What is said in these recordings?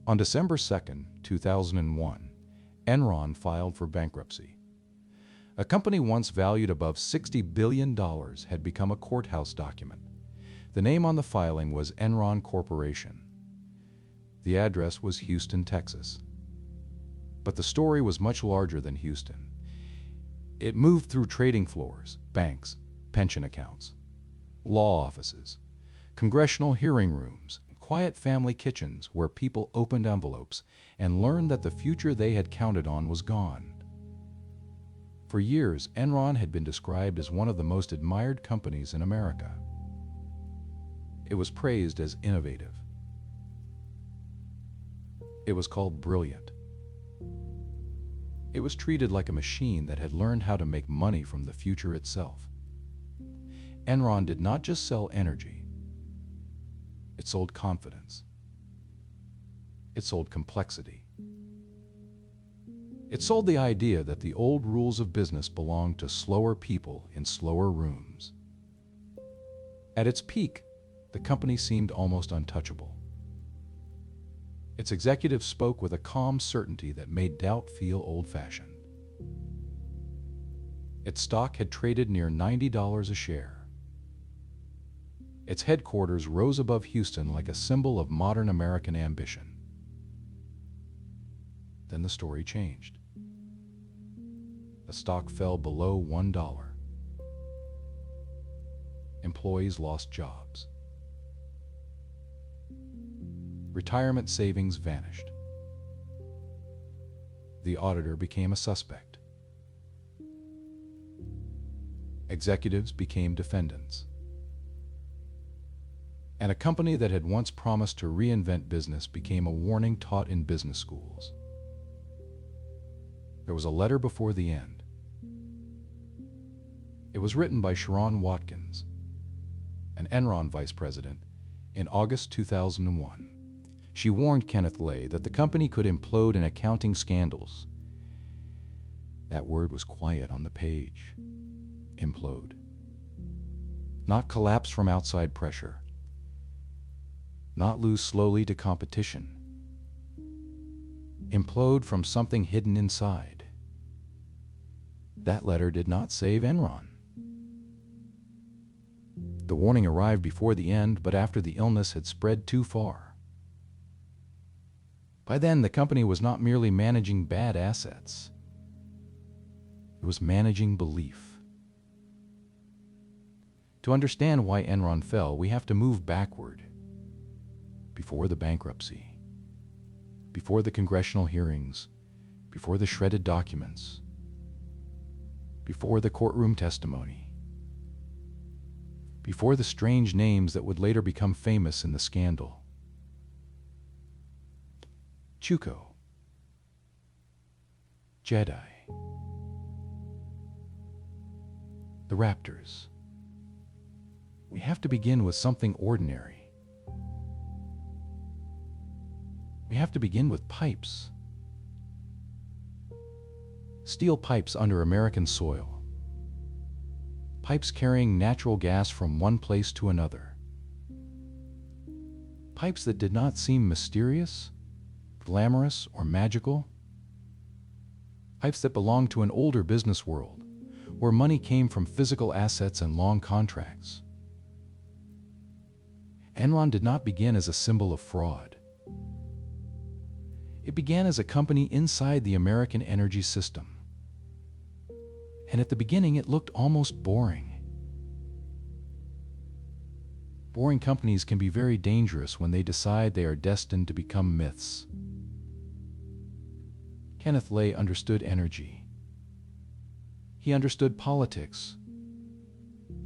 On December 2, 2001, Enron filed for bankruptcy. A company once valued above $60 billion had become a courthouse document. The name on the filing was Enron Corporation. The address was Houston, Texas. But the story was much larger than Houston. It moved through trading floors, banks, pension accounts, law offices, congressional hearing rooms, quiet family kitchens where people opened envelopes and learned that the future they had counted on was gone. For years, Enron had been described as one of the most admired companies in America. It was praised as innovative. It was called brilliant. It was treated like a machine that had learned how to make money from the future itself. Enron did not just sell energy. It sold confidence. It sold complexity. It sold the idea that the old rules of business belonged to slower people in slower rooms. At its peak, the company seemed almost untouchable. Its executives spoke with a calm certainty that made doubt feel old-fashioned. Its stock had traded near $90 a share. Its headquarters rose above Houston like a symbol of modern American ambition. Then the story changed. The stock fell below $1. Employees lost jobs. Retirement savings vanished. The auditor became a suspect. Executives became defendants. And a company that had once promised to reinvent business became a warning taught in business schools. There was a letter before the end. It was written by Sherron Watkins, an Enron vice president, in August 2001. She warned Kenneth Lay that the company could implode in accounting scandals. That word was quiet on the page. Implode. Not collapse from outside pressure. Not lose slowly to competition. Implode from something hidden inside. That letter did not save Enron. The warning arrived before the end, but after the illness had spread too far. By then, the company was not merely managing bad assets. It was managing belief. To understand why Enron fell, we have to move backward. Before the bankruptcy, before the congressional hearings, before the shredded documents, before the courtroom testimony, before the strange names that would later become famous in the scandal. Chuko, Jedi, the Raptors. We have to begin with something ordinary. We have to begin with pipes. Steel pipes under American soil. Pipes carrying natural gas from one place to another. Pipes that did not seem mysterious, glamorous, or magical. Pipes that belonged to an older business world, where money came from physical assets and long contracts. Enron did not begin as a symbol of fraud. It began as a company inside the American energy system. And at the beginning, it looked almost boring. Boring companies can be very dangerous when they decide they are destined to become myths. Kenneth Lay understood energy. He understood politics.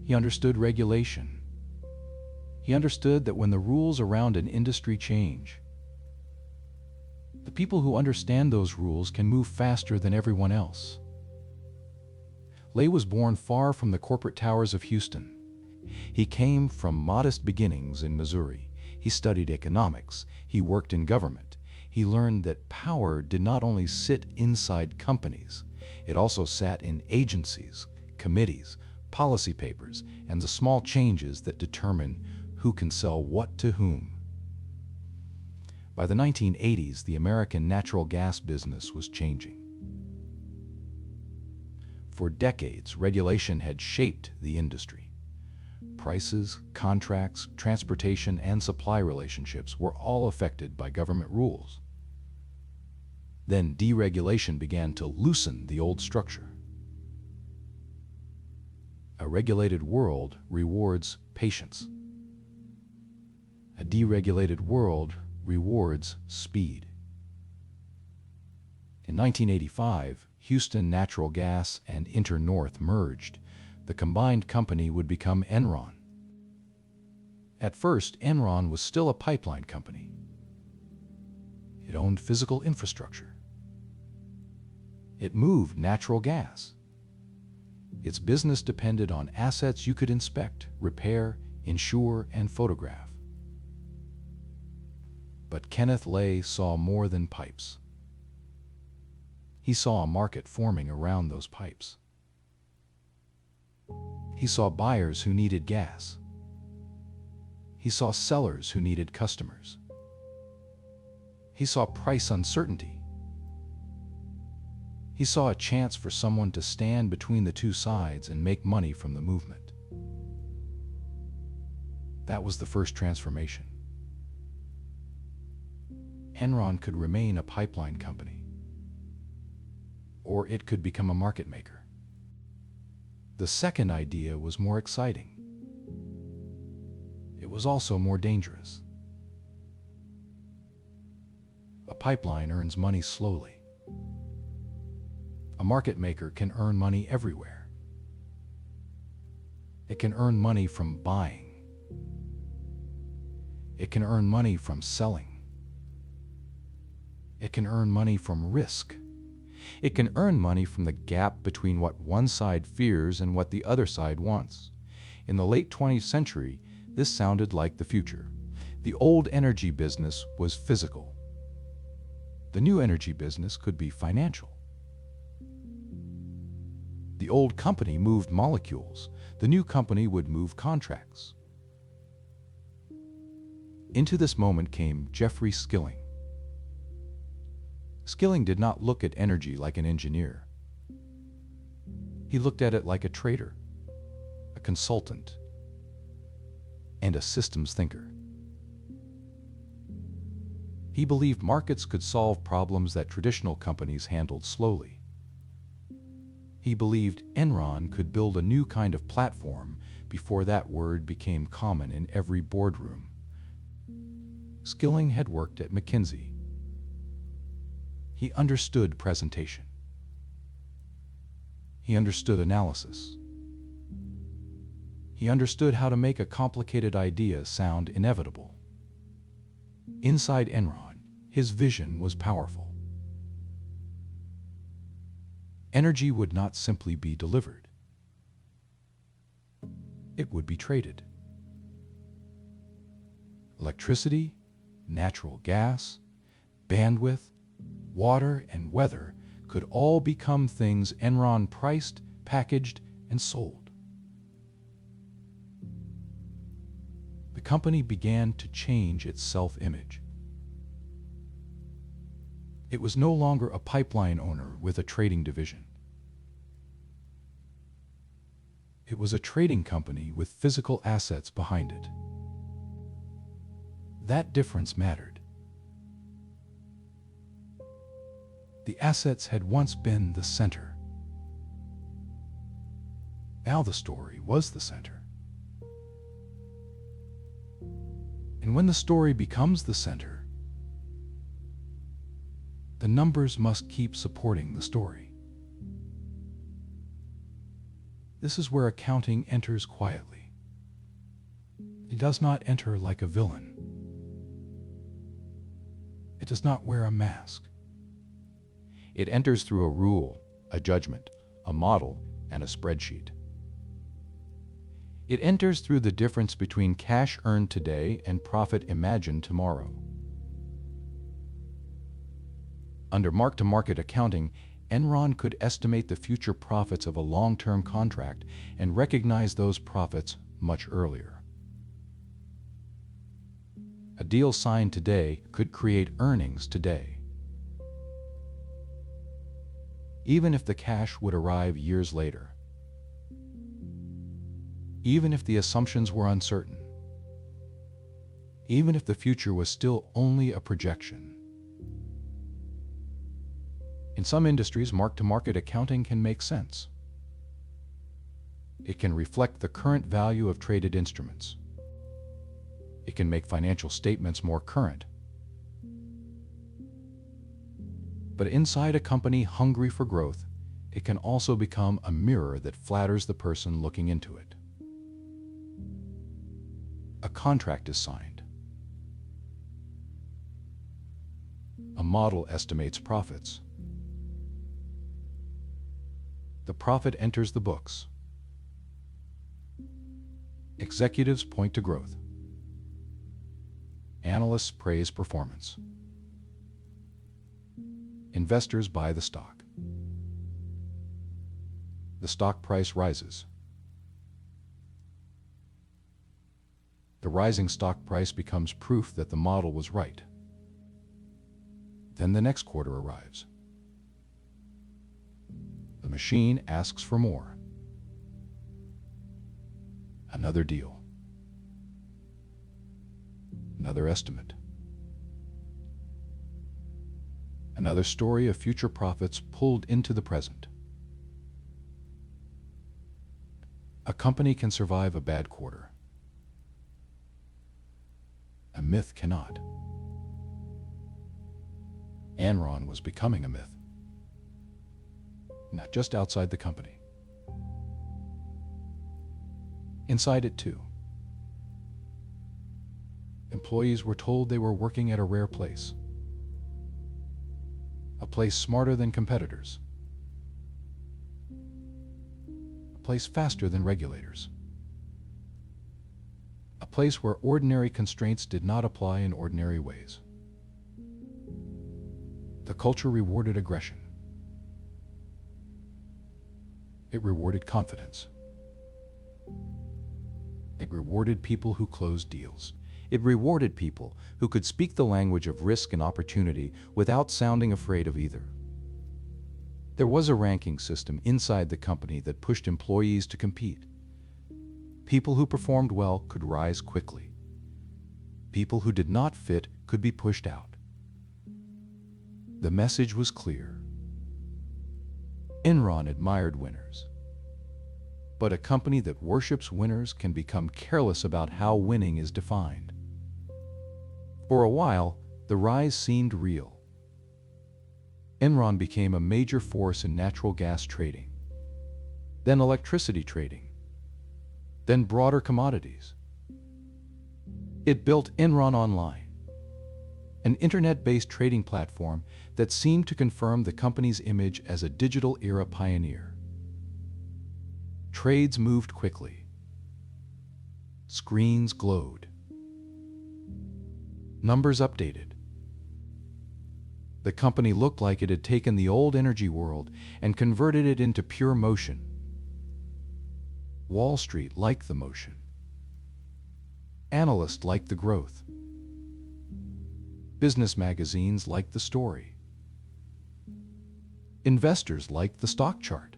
He understood regulation. He understood that when the rules around an industry change, the people who understand those rules can move faster than everyone else. Lay was born far from the corporate towers of Houston. He came from modest beginnings in Missouri. He studied economics. He worked in government. He learned that power did not only sit inside companies, it also sat in agencies, committees, policy papers, and the small changes that determine who can sell what to whom. By the 1980s, the American natural gas business was changing. For decades, regulation had shaped the industry. Prices, contracts, transportation, and supply relationships were all affected by government rules. Then deregulation began to loosen the old structure. A regulated world rewards patience. A deregulated world rewards speed. In 1985, Houston Natural Gas and InterNorth merged. The combined company would become Enron. At first, Enron was still a pipeline company. It owned physical infrastructure. It moved natural gas. Its business depended on assets you could inspect, repair, insure, and photograph. But Kenneth Lay saw more than pipes. He saw a market forming around those pipes. He saw buyers who needed gas. He saw sellers who needed customers. He saw price uncertainty. He saw a chance for someone to stand between the two sides and make money from the movement. That was the first transformation. Enron could remain a pipeline company, or it could become a market maker. The second idea was more exciting. It was also more dangerous. A pipeline earns money slowly. A market maker can earn money everywhere. It can earn money from buying. It can earn money from selling. It can earn money from risk. It can earn money from the gap between what one side fears and what the other side wants. In the late 20th century, this sounded like the future. The old energy business was physical. The new energy business could be financial. The old company moved molecules. The new company would move contracts. Into this moment came Jeffrey Skilling. Skilling did not look at energy like an engineer. He looked at it like a trader, a consultant, and a systems thinker. He believed markets could solve problems that traditional companies handled slowly. He believed Enron could build a new kind of platform before that word became common in every boardroom. Skilling had worked at McKinsey. He understood presentation. He understood analysis. He understood how to make a complicated idea sound inevitable. Inside Enron, his vision was powerful. Energy would not simply be delivered. It would be traded. Electricity, natural gas, bandwidth, water, and weather could all become things Enron priced, packaged, and sold. The company began to change its self-image. It was no longer a pipeline owner with a trading division. It was a trading company with physical assets behind it. That difference mattered. The assets had once been the center. Now the story was the center. And when the story becomes the center, the numbers must keep supporting the story. This is where accounting enters quietly. It does not enter like a villain. It does not wear a mask. It enters through a rule, a judgment, a model, and a spreadsheet. It enters through the difference between cash earned today and profit imagined tomorrow. Under mark-to-market accounting, Enron could estimate the future profits of a long-term contract and recognize those profits much earlier. A deal signed today could create earnings today, even if the cash would arrive years later, even if the assumptions were uncertain, even if the future was still only a projection. In some industries, mark-to-market accounting can make sense. It can reflect the current value of traded instruments. It can make financial statements more current. But inside a company hungry for growth, it can also become a mirror that flatters the person looking into it. A contract is signed. A model estimates profits. The profit enters the books. Executives point to growth. Analysts praise performance. Investors buy the stock. The stock price rises. The rising stock price becomes proof that the model was right. Then the next quarter arrives. The machine asks for more. Another deal. Another estimate. Another story of future profits pulled into the present. A company can survive a bad quarter. A myth cannot. Enron was becoming a myth, not just outside the company. Inside it too. Employees were told they were working at a rare place, a place smarter than competitors, a place faster than regulators, a place where ordinary constraints did not apply in ordinary ways. The culture rewarded aggression. It rewarded confidence. It rewarded people who closed deals. It rewarded people who could speak the language of risk and opportunity without sounding afraid of either. There was a ranking system inside the company that pushed employees to compete. People who performed well could rise quickly. People who did not fit could be pushed out. The message was clear. Enron admired winners. But a company that worships winners can become careless about how winning is defined. For a while, the rise seemed real. Enron became a major force in natural gas trading, then electricity trading, then broader commodities. It built Enron Online, an internet-based trading platform that seemed to confirm the company's image as a digital era pioneer. Trades moved quickly. Screens glowed. Numbers updated. The company looked like it had taken the old energy world and converted it into pure motion. Wall Street liked the motion. Analysts liked the growth. Business magazines liked the story. Investors liked the stock chart.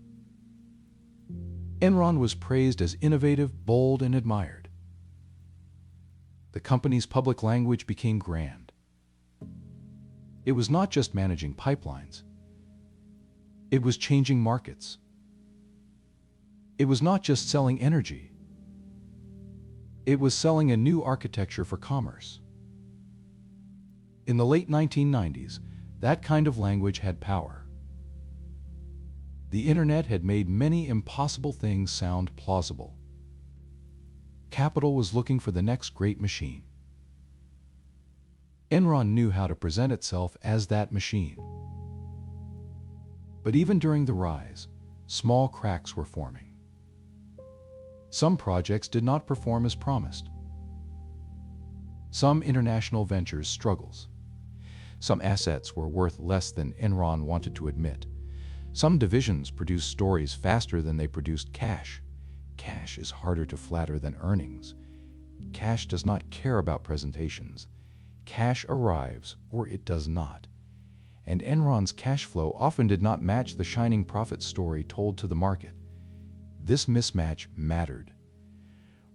Enron was praised as innovative, bold, and admired. The company's public language became grand. It was not just managing pipelines. It was changing markets. It was not just selling energy. It was selling a new architecture for commerce. In the late 1990s, that kind of language had power. The internet had made many impossible things sound plausible. Capital was looking for the next great machine. Enron knew how to present itself as that machine. But even during the rise, small cracks were forming. Some projects did not perform as promised. Some international ventures struggled. Some assets were worth less than Enron wanted to admit. Some divisions produced stories faster than they produced cash. Cash is harder to flatter than earnings. Cash does not care about presentations. Cash arrives or it does not, and Enron's cash flow often did not match the shining profit story told to the market. This mismatch mattered.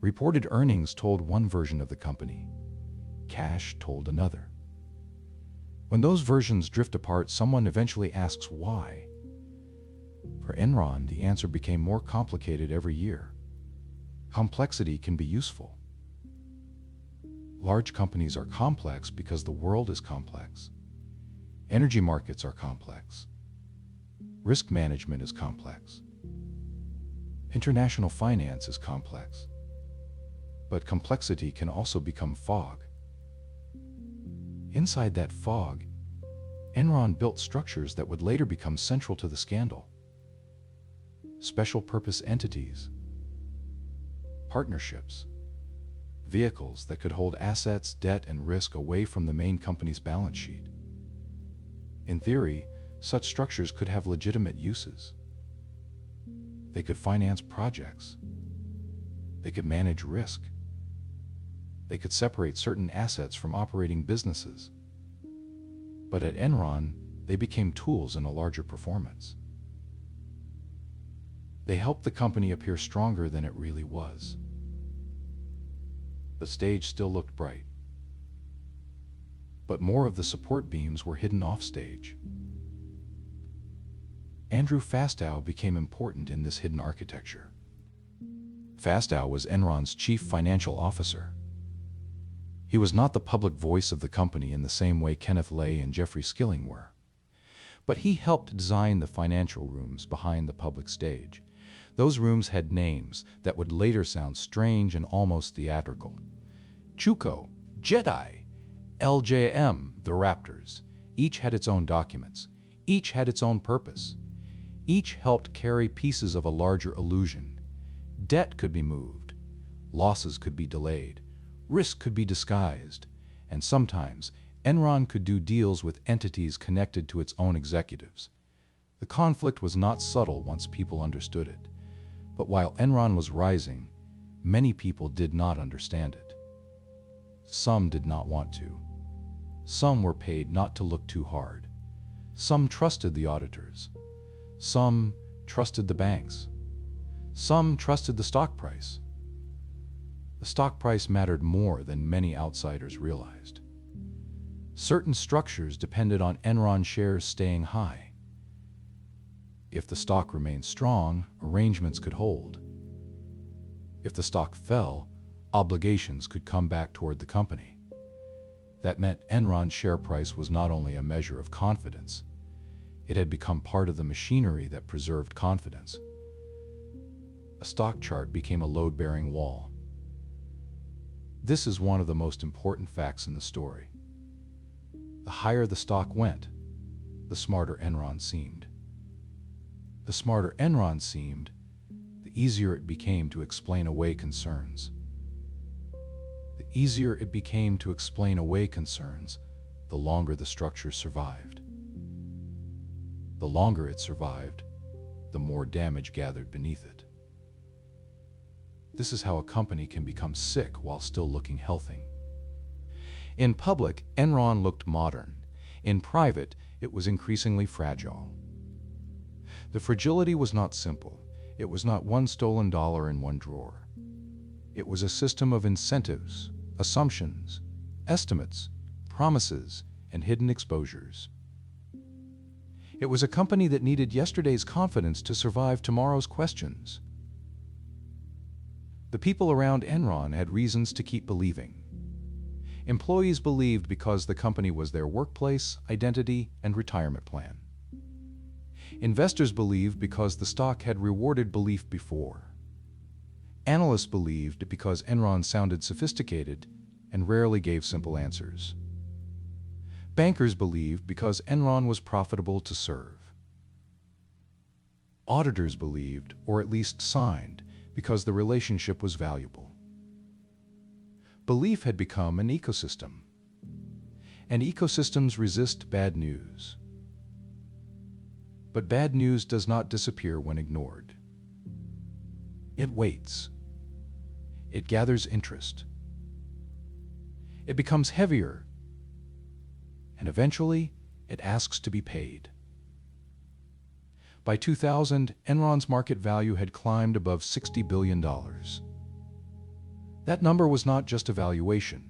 Reported earnings told one version of the company. Cash told another. When those versions drift apart, someone eventually asks why. For Enron, the answer became more complicated every year. Complexity can be useful. Large companies are complex because the world is complex. Energy markets are complex. Risk management is complex. International finance is complex. But complexity can also become fog. Inside that fog, Enron built structures that would later become central to the scandal. Special purpose entities, partnerships, vehicles that could hold assets, debt, and risk away from the main company's balance sheet. In theory, such structures could have legitimate uses. They could finance projects. They could manage risk. They could separate certain assets from operating businesses. But at Enron, they became tools in a larger performance. They helped the company appear stronger than it really was. The stage still looked bright, but more of the support beams were hidden offstage. Andrew Fastow became important in this hidden architecture. Fastow was Enron's chief financial officer. He was not the public voice of the company in the same way Kenneth Lay and Jeffrey Skilling were, but he helped design the financial rooms behind the public stage. Those rooms had names that would later sound strange and almost theatrical. Chuco, Jedi, LJM, the Raptors. Each had its own documents. Each had its own purpose. Each helped carry pieces of a larger illusion. Debt could be moved. Losses could be delayed. Risk could be disguised. And sometimes, Enron could do deals with entities connected to its own executives. The conflict was not subtle once people understood it. But while Enron was rising, many people did not understand it. Some did not want to. Some were paid not to look too hard. Some trusted the auditors. Some trusted the banks. Some trusted the stock price. The stock price mattered more than many outsiders realized. Certain structures depended on Enron shares staying high. If the stock remained strong, arrangements could hold. If the stock fell, obligations could come back toward the company. That meant Enron's share price was not only a measure of confidence, it had become part of the machinery that preserved confidence. A stock chart became a load-bearing wall. This is one of the most important facts in the story. The higher the stock went, the smarter Enron seemed. The smarter Enron seemed, the easier it became to explain away concerns. The easier it became to explain away concerns, the longer the structure survived. The longer it survived, the more damage gathered beneath it. This is how a company can become sick while still looking healthy. In public, Enron looked modern. In private, it was increasingly fragile. The fragility was not simple. It was not one stolen dollar in one drawer. It was a system of incentives, assumptions, estimates, promises, and hidden exposures. It was a company that needed yesterday's confidence to survive tomorrow's questions. The people around Enron had reasons to keep believing. Employees believed because the company was their workplace, identity, and retirement plan. Investors believed because the stock had rewarded belief before. Analysts believed because Enron sounded sophisticated and rarely gave simple answers. Bankers believed because Enron was profitable to serve. Auditors believed, or at least signed, because the relationship was valuable. Belief had become an ecosystem, and ecosystems resist bad news. But bad news does not disappear when ignored. It waits. It gathers interest. It becomes heavier, and eventually it asks to be paid. By 2000, Enron's market value had climbed above $60 billion. That number was not just a valuation.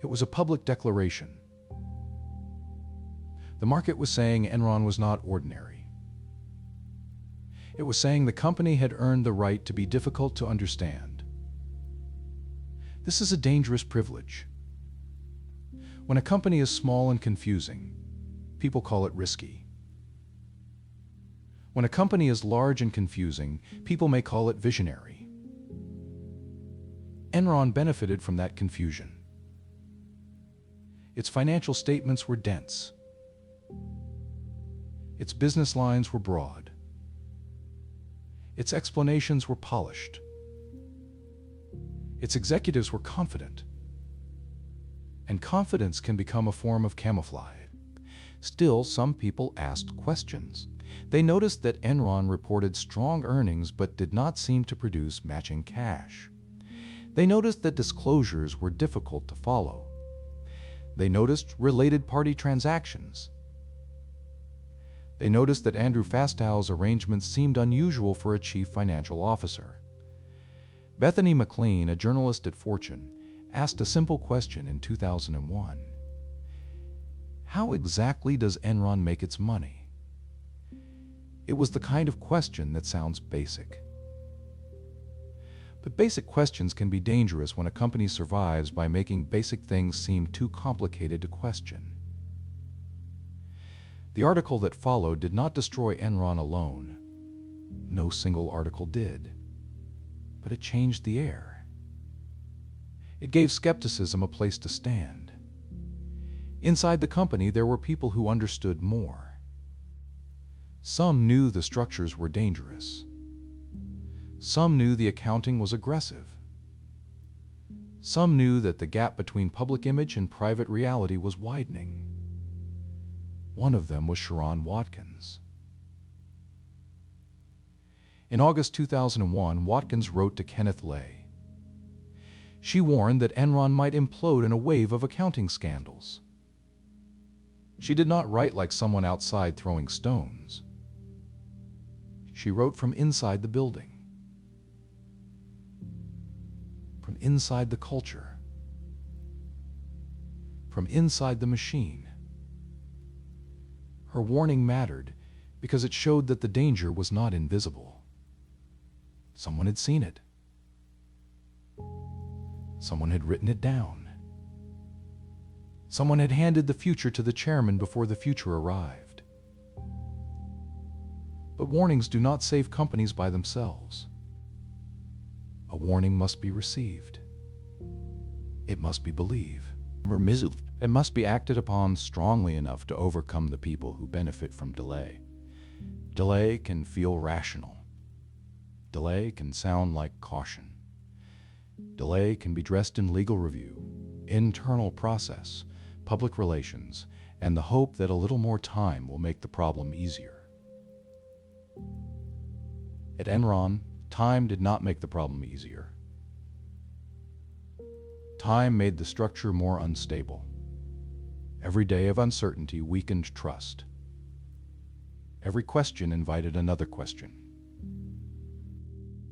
It was a public declaration. The market was saying Enron was not ordinary. It was saying the company had earned the right to be difficult to understand. This is a dangerous privilege. When a company is small and confusing, people call it risky. When a company is large and confusing, people may call it visionary. Enron benefited from that confusion. Its financial statements were dense. Its business lines were broad. Its explanations were polished. Its executives were confident. And confidence can become a form of camouflage. Still, some people asked questions. They noticed that Enron reported strong earnings but did not seem to produce matching cash. They noticed that disclosures were difficult to follow. They noticed related party transactions. They noticed that Andrew Fastow's arrangements seemed unusual for a chief financial officer. Bethany McLean, a journalist at Fortune, asked a simple question in 2001. How exactly does Enron make its money? It was the kind of question that sounds basic. But basic questions can be dangerous when a company survives by making basic things seem too complicated to question. The article that followed did not destroy Enron alone. No single article did. But it changed the air. It gave skepticism a place to stand. Inside the company, there were people who understood more. Some knew the structures were dangerous. Some knew the accounting was aggressive. Some knew that the gap between public image and private reality was widening. One of them was Sherron Watkins. In August 2001, Watkins wrote to Kenneth Lay. She warned that Enron might implode in a wave of accounting scandals. She did not write like someone outside throwing stones. She wrote from inside the building. From inside the culture. From inside the machine. Her warning mattered because it showed that the danger was not invisible. Someone had seen it. Someone had written it down. Someone had handed the future to the chairman before the future arrived. But warnings do not save companies by themselves. A warning must be received. It must be believed. It must be acted upon strongly enough to overcome the people who benefit from delay. Delay can feel rational. Delay can sound like caution. Delay can be dressed in legal review, internal process, public relations, and the hope that a little more time will make the problem easier. At Enron, time did not make the problem easier. Time made the structure more unstable. Every day of uncertainty weakened trust. Every question invited another question.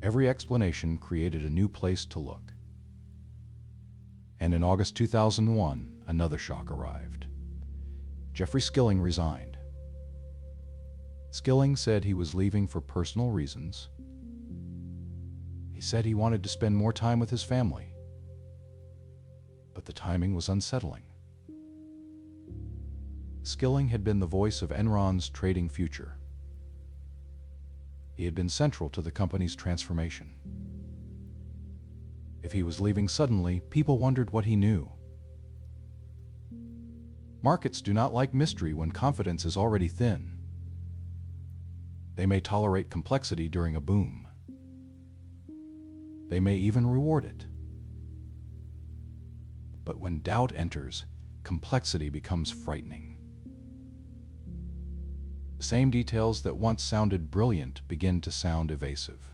Every explanation created a new place to look. And in August 2001, another shock arrived. Jeffrey Skilling resigned. Skilling said he was leaving for personal reasons. He said he wanted to spend more time with his family. But the timing was unsettling. Skilling had been the voice of Enron's trading future. He had been central to the company's transformation. If he was leaving suddenly, people wondered what he knew. Markets do not like mystery when confidence is already thin. They may tolerate complexity during a boom. They may even reward it. But when doubt enters, complexity becomes frightening. The same details that once sounded brilliant begin to sound evasive.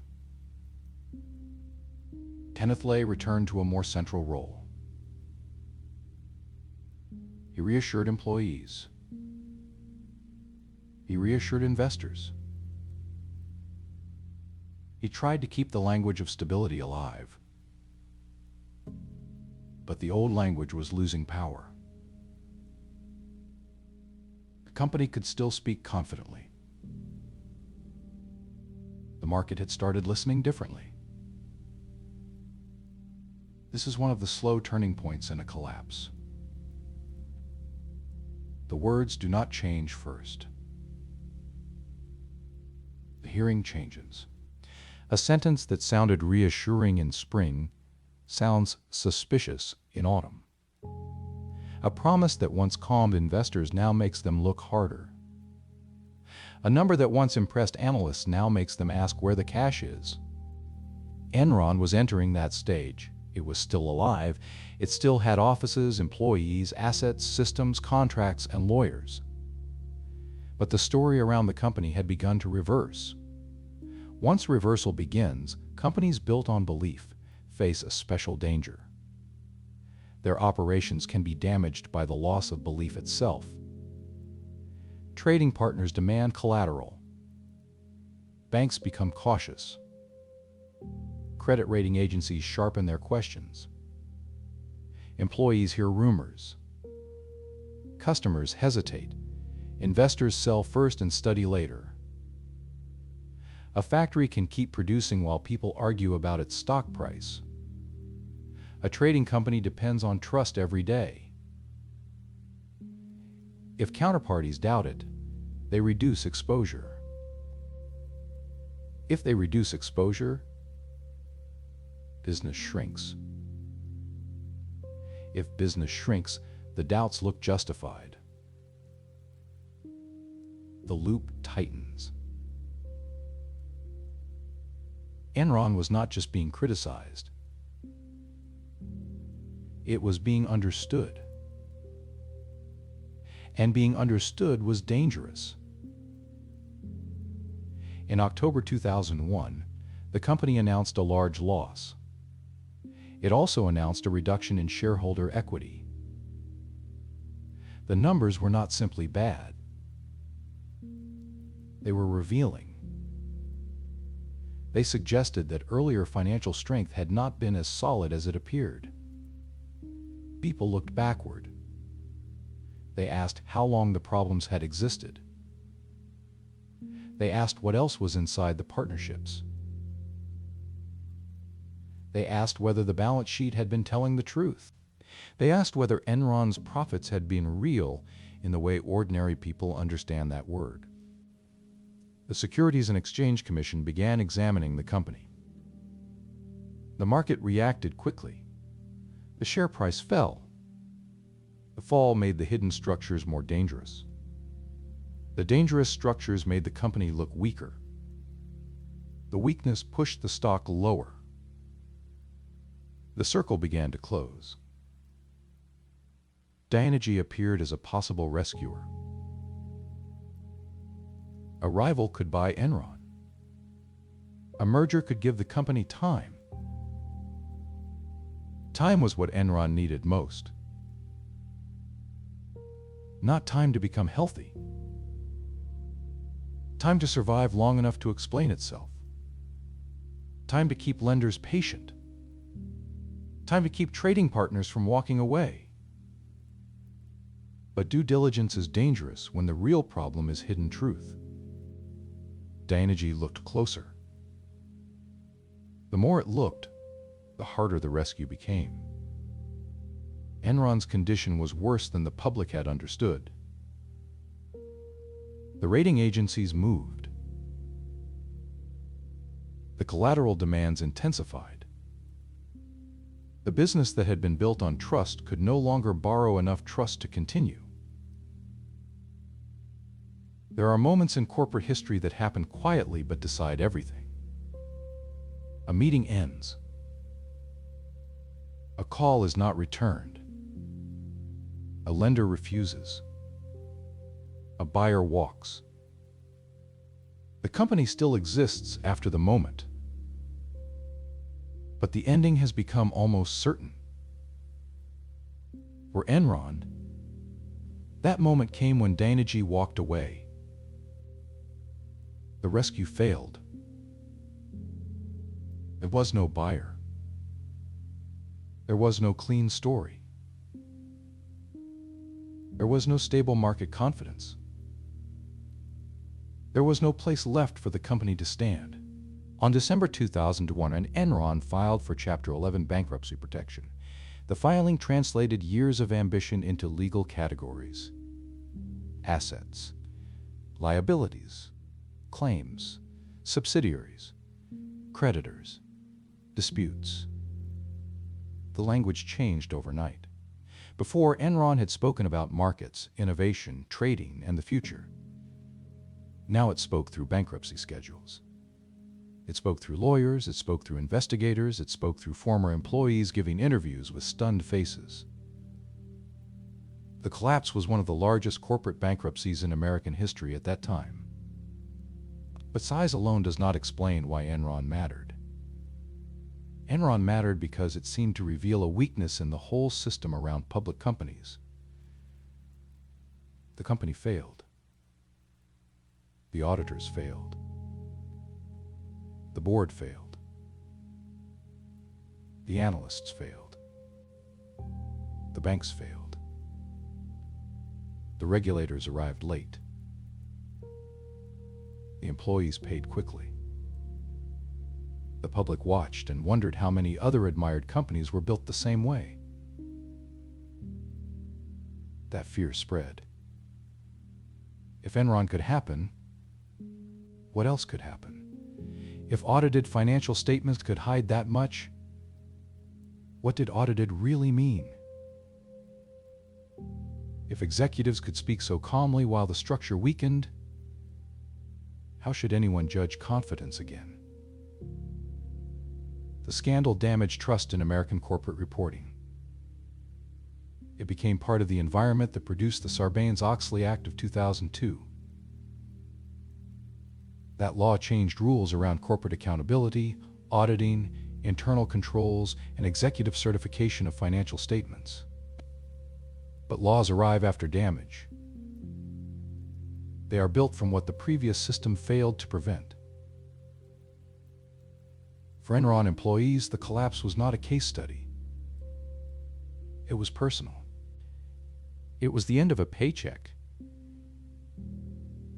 Kenneth Lay returned to a more central role. He reassured employees. He reassured investors. He tried to keep the language of stability alive. But the old language was losing power. The company could still speak confidently. The market had started listening differently. This is one of the slow turning points in a collapse. The words do not change first. The hearing changes. A sentence that sounded reassuring in spring sounds suspicious in autumn. A promise that once calmed investors now makes them look harder. A number that once impressed analysts now makes them ask where the cash is. Enron was entering that stage. It was still alive. It still had offices, employees, assets, systems, contracts, and lawyers. But the story around the company had begun to reverse. Once reversal begins, companies built on belief face a special danger. Their operations can be damaged by the loss of belief itself. Trading partners demand collateral. Banks become cautious. Credit rating agencies sharpen their questions. Employees hear rumors. Customers hesitate. Investors sell first and study later. A factory can keep producing while people argue about its stock price. A trading company depends on trust every day. If counterparties doubt it, they reduce exposure. If they reduce exposure, business shrinks. If business shrinks, the doubts look justified. The loop tightens. Enron was not just being criticized. It was being understood. And being understood was dangerous. In October 2001, the company announced a large loss. It also announced a reduction in shareholder equity. The numbers were not simply bad. They were revealing. They suggested that earlier financial strength had not been as solid as it appeared. People looked backward. They asked how long the problems had existed. They asked what else was inside the partnerships. They asked whether the balance sheet had been telling the truth. They asked whether Enron's profits had been real in the way ordinary people understand that word. The Securities and Exchange Commission began examining the company. The market reacted quickly. The share price fell. The fall made the hidden structures more dangerous. The dangerous structures made the company look weaker. The weakness pushed the stock lower. The circle began to close. Dynegy appeared as a possible rescuer. A rival could buy Enron. A merger could give the company time. Time was what Enron needed most. Not time to become healthy. Time to survive long enough to explain itself. Time to keep lenders patient. Time to keep trading partners from walking away. But due diligence is dangerous when the real problem is hidden truth. Dynegy looked closer. The more it looked, the harder the rescue became. Enron's condition was worse than the public had understood. The rating agencies moved. The collateral demands intensified. The business that had been built on trust could no longer borrow enough trust to continue. There are moments in corporate history that happen quietly but decide everything. A meeting ends. A call is not returned. A lender refuses. A buyer walks. The company still exists after the moment. But the ending has become almost certain. For Enron, That moment came when Daneji walked away. The rescue failed. There was no buyer. There was no clean story. There was no stable market confidence. There was no place left for the company to stand. On December 2001, an Enron filed for Chapter 11 bankruptcy protection. The filing translated years of ambition into legal categories: assets, liabilities, claims, subsidiaries, creditors, disputes. The language changed overnight. Before, Enron had spoken about markets, innovation, trading, and the future. Now it spoke through bankruptcy schedules. It spoke through lawyers, it spoke through investigators, it spoke through former employees giving interviews with stunned faces. The collapse was one of the largest corporate bankruptcies in American history at that time. But size alone does not explain why Enron mattered. Enron mattered because it seemed to reveal a weakness in the whole system around public companies. The company failed. The auditors failed. The board failed. The analysts failed. The banks failed. The regulators arrived late. The employees paid quickly. The public watched and wondered how many other admired companies were built the same way. That fear spread. If Enron could happen, what else could happen? If audited financial statements could hide that much, what did audited really mean? If executives could speak so calmly while the structure weakened, how should anyone judge confidence again? The scandal damaged trust in American corporate reporting. It became part of the environment that produced the Sarbanes-Oxley Act of 2002. That law changed rules around corporate accountability, auditing, internal controls, and executive certification of financial statements. But laws arrive after damage. They are built from what the previous system failed to prevent. For Enron employees, the collapse was not a case study. It was personal. It was the end of a paycheck.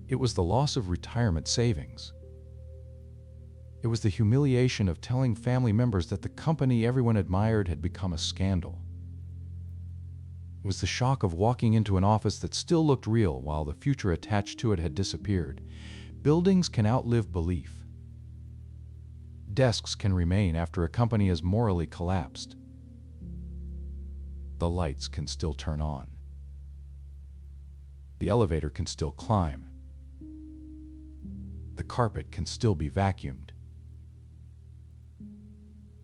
It was the loss of retirement savings. It was the humiliation of telling family members that the company everyone admired had become a scandal. It was the shock of walking into an office that still looked real while the future attached to it had disappeared. Buildings can outlive belief. Desks can remain after a company has morally collapsed. The lights can still turn on. The elevator can still climb. The carpet can still be vacuumed.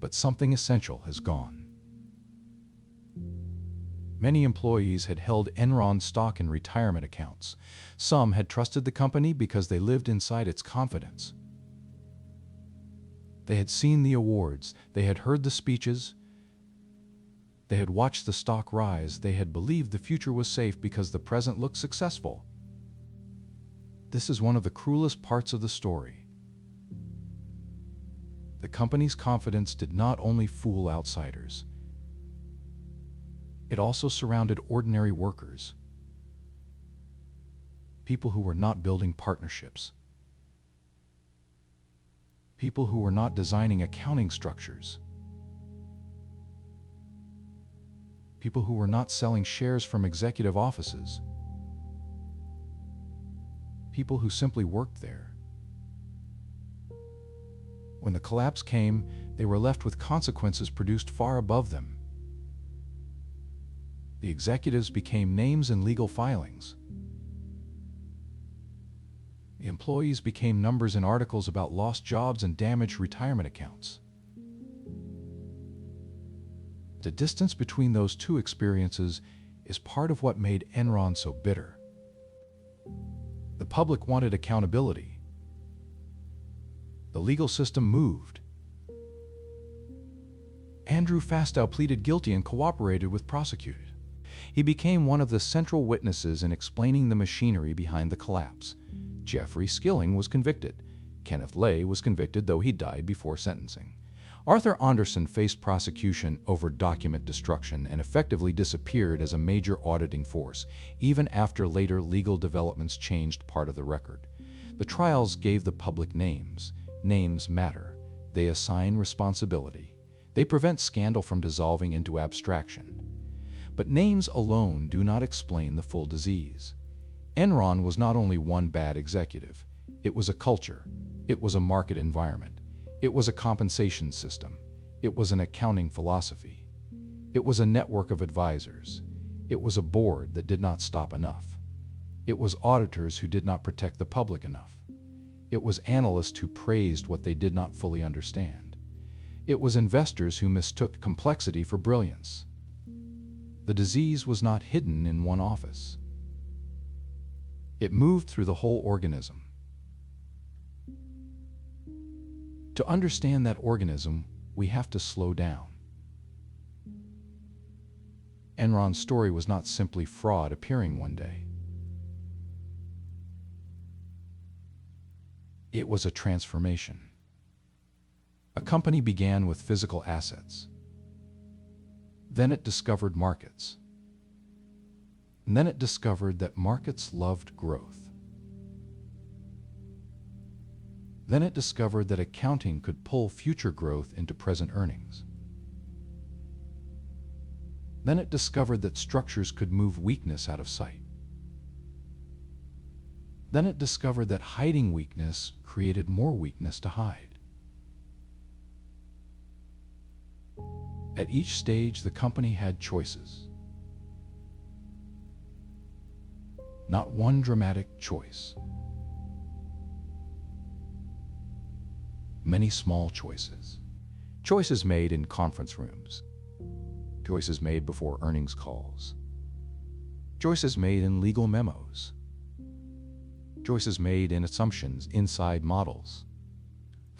But something essential has gone. Many employees had held Enron stock in retirement accounts. Some had trusted the company because they lived inside its confidence. They had seen the awards, they had heard the speeches, they had watched the stock rise, they had believed the future was safe because the present looked successful. This is one of the cruelest parts of the story. The company's confidence did not only fool outsiders. It also surrounded ordinary workers, people who were not building partnerships, people who were not designing accounting structures, people who were not selling shares from executive offices, people who simply worked there. When the collapse came, they were left with consequences produced far above them. The executives became names in legal filings. The employees became numbers in articles about lost jobs and damaged retirement accounts. The distance between those two experiences is part of what made Enron so bitter. The public wanted accountability. The legal system moved. Andrew Fastow pleaded guilty and cooperated with prosecutors. He became one of the central witnesses in explaining the machinery behind the collapse. Jeffrey Skilling was convicted. Kenneth Lay was convicted, though he died before sentencing. Arthur Andersen faced prosecution over document destruction and effectively disappeared as a major auditing force, even after later legal developments changed part of the record. The trials gave the public names. Names matter. They assign responsibility. They prevent scandal from dissolving into abstraction. But names alone do not explain the full disease. Enron was not only one bad executive. It was a culture. It was a market environment. It was a compensation system. It was an accounting philosophy. It was a network of advisors. It was a board that did not stop enough. It was auditors who did not protect the public enough. It was analysts who praised what they did not fully understand. It was investors who mistook complexity for brilliance. The disease was not hidden in one office. It moved through the whole organism. To understand that organism, we have to slow down. Enron's story was not simply fraud appearing one day. It was a transformation. A company began with physical assets. Then it discovered markets. And then it discovered that markets loved growth. Then it discovered that accounting could pull future growth into present earnings. Then it discovered that structures could move weakness out of sight. Then it discovered that hiding weakness created more weakness to hide. At each stage, the company had choices. Not one dramatic choice. Many small choices. Choices made in conference rooms. Choices made before earnings calls. Choices made in legal memos. Choices made in assumptions inside models.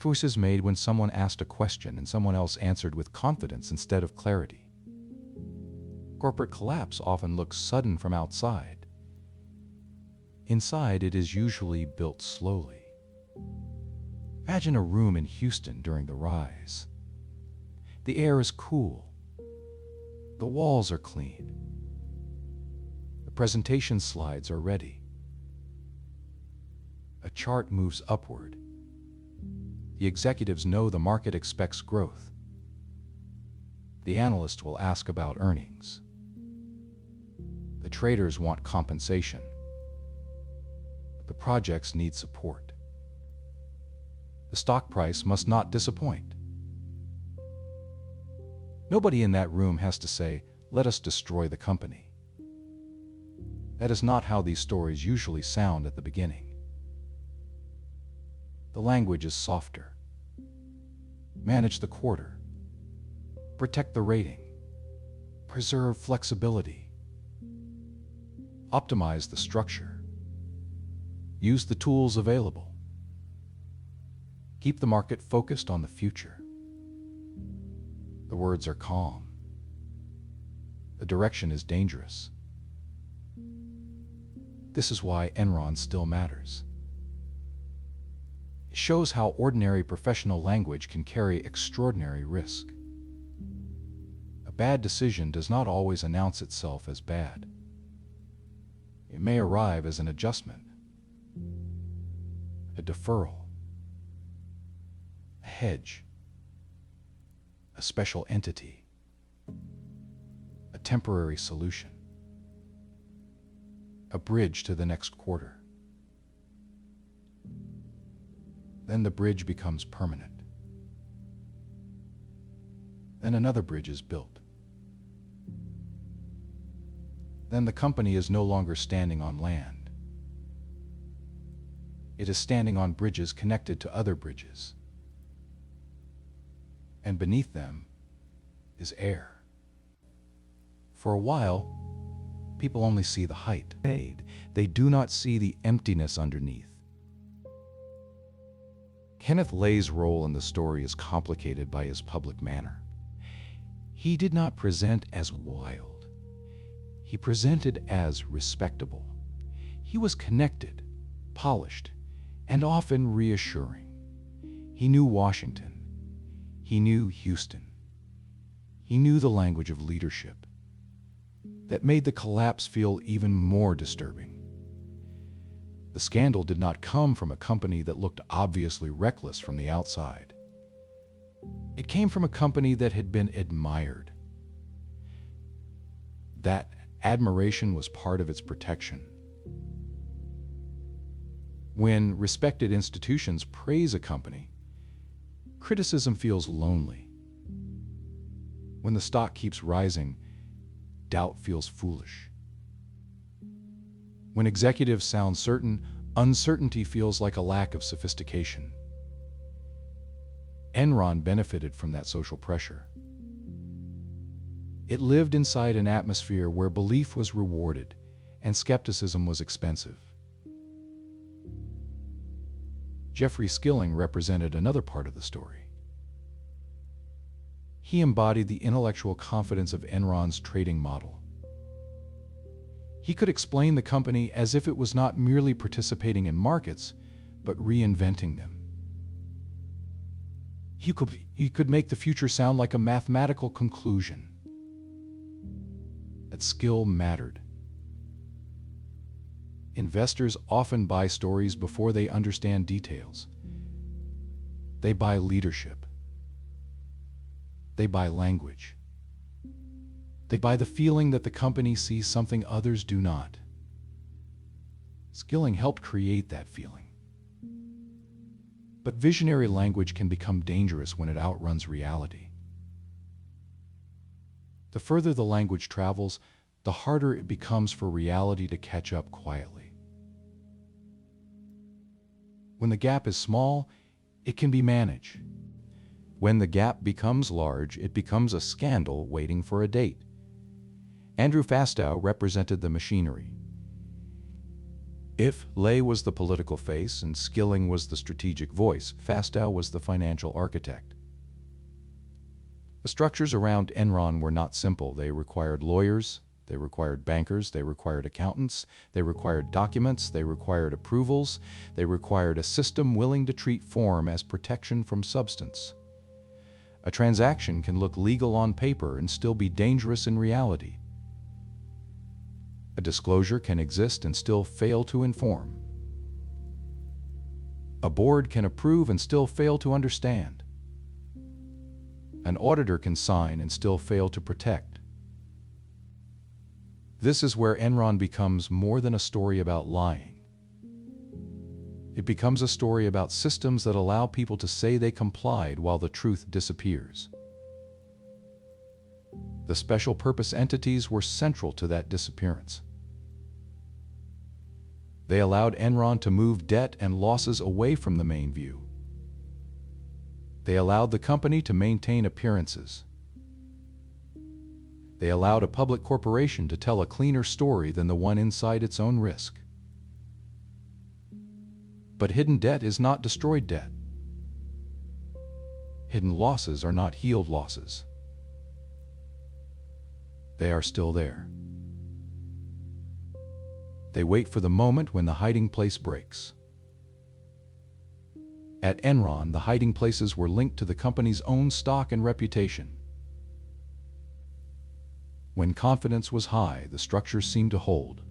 Choices made when someone asked a question and someone else answered with confidence instead of clarity. Corporate collapse often looks sudden from outside. Inside, it is usually built slowly. Imagine a room in Houston during the rise. The air is cool. The walls are clean. The presentation slides are ready. A chart moves upward. The executives know the market expects growth. The analysts will ask about earnings. The traders want compensation. The projects need support. The stock price must not disappoint. Nobody in that room has to say, "Let us destroy the company." That is not how these stories usually sound at the beginning. The language is softer. Manage the quarter. Protect the rating. Preserve flexibility. Optimize the structure. Use the tools available. Keep the market focused on the future. The words are calm. The direction is dangerous. This is why Enron still matters. It shows how ordinary professional language can carry extraordinary risk. A bad decision does not always announce itself as bad. It may arrive as an adjustment, a deferral, a hedge, a special entity, a temporary solution, a bridge to the next quarter. Then the bridge becomes permanent. Then another bridge is built. Then the company is no longer standing on land. It is standing on bridges connected to other bridges. And beneath them is air. For a while, people only see the height. They do not see the emptiness underneath. Kenneth Lay's role in the story is complicated by his public manner. He did not present as wild. He presented as respectable. He was connected, polished, and often reassuring. He knew Washington. He knew Houston. He knew the language of leadership. That made the collapse feel even more disturbing. The scandal did not come from a company that looked obviously reckless from the outside. It came from a company that had been admired. That admiration was part of its protection. When respected institutions praise a company, criticism feels lonely. When the stock keeps rising, doubt feels foolish. When executives sound certain, uncertainty feels like a lack of sophistication. Enron benefited from that social pressure. It lived inside an atmosphere where belief was rewarded and skepticism was expensive. Jeffrey Skilling represented another part of the story. He embodied the intellectual confidence of Enron's trading model. He could explain the company as if it was not merely participating in markets, but reinventing them. He could make the future sound like a mathematical conclusion. That skill mattered. Investors often buy stories before they understand details. They buy leadership. They buy language. They buy the feeling that the company sees something others do not. Skilling helped create that feeling. But visionary language can become dangerous when it outruns reality. The further the language travels, the harder it becomes for reality to catch up quietly. When the gap is small, it can be managed. When the gap becomes large, it becomes a scandal waiting for a date. Andrew Fastow represented the machinery. If Lay was the political face and Skilling was the strategic voice, Fastow was the financial architect. The structures around Enron were not simple. They required lawyers, they required bankers, they required accountants, they required documents, they required approvals, they required a system willing to treat form as protection from substance. A transaction can look legal on paper and still be dangerous in reality. A disclosure can exist and still fail to inform. A board can approve and still fail to understand. An auditor can sign and still fail to protect. This is where Enron becomes more than a story about lying. It becomes a story about systems that allow people to say they complied while the truth disappears. The special purpose entities were central to that disappearance. They allowed Enron to move debt and losses away from the main view. They allowed the company to maintain appearances. They allowed a public corporation to tell a cleaner story than the one inside its own risk. But hidden debt is not destroyed debt. Hidden losses are not healed losses. They are still there. They wait for the moment when the hiding place breaks. At Enron, the hiding places were linked to the company's own stock and reputation. When confidence was high, the structures seemed to hold.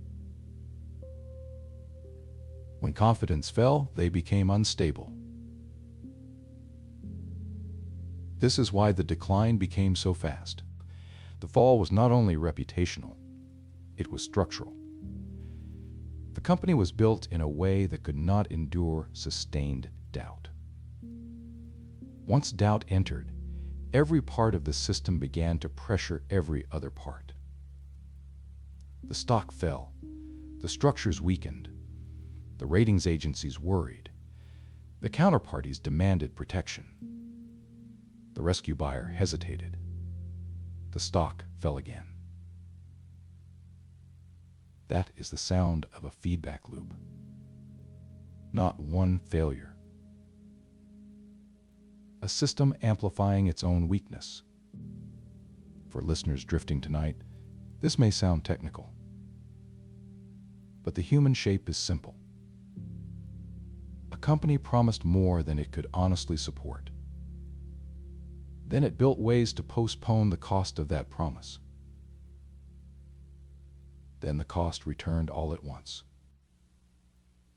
When confidence fell, they became unstable. This is why the decline became so fast. The fall was not only reputational, it was structural. The company was built in a way that could not endure sustained doubt. Once doubt entered, every part of the system began to pressure every other part. The stock fell, the structures weakened, the ratings agencies worried, the counterparties demanded protection. The rescue buyer hesitated. The stock fell again. That is the sound of a feedback loop, not one failure. A system amplifying its own weakness. For listeners drifting tonight, This may sound technical, but the human shape is simple. A company promised more than it could honestly support. Then it built ways to postpone the cost of that promise. Then the cost returned all at once.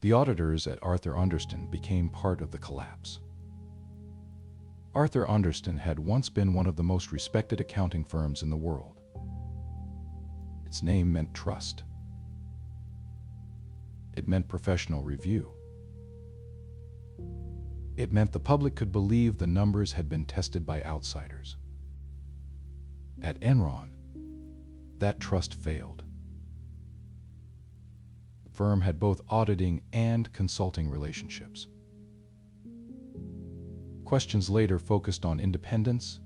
The auditors at Arthur Andersen became part of the collapse. Arthur Andersen had once been one of the most respected accounting firms in the world. Its name meant trust. It meant professional review. It meant the public could believe the numbers had been tested by outsiders. At Enron, that trust failed. The firm had both auditing and consulting relationships. Questions later focused on independence,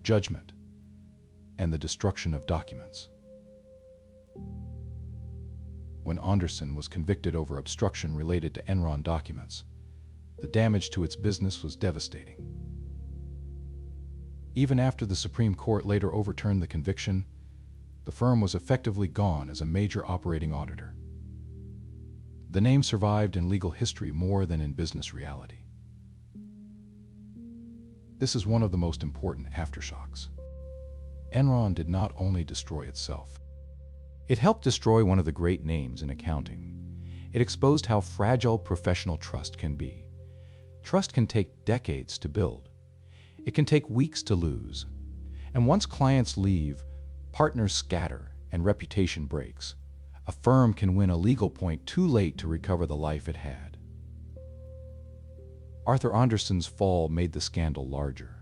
judgment, and the destruction of documents. When Andersen was convicted over obstruction related to Enron documents, the damage to its business was devastating. Even after the Supreme Court later overturned the conviction, the firm was effectively gone as a major operating auditor. The name survived in legal history more than in business reality. This is one of the most important aftershocks. Enron did not only destroy itself. It helped destroy one of the great names in accounting. It exposed how fragile professional trust can be. Trust can take decades to build. It can take weeks to lose. And once clients leave, partners scatter, and reputation breaks, a firm can win a legal point too late to recover the life it had. Arthur Andersen's fall made the scandal larger.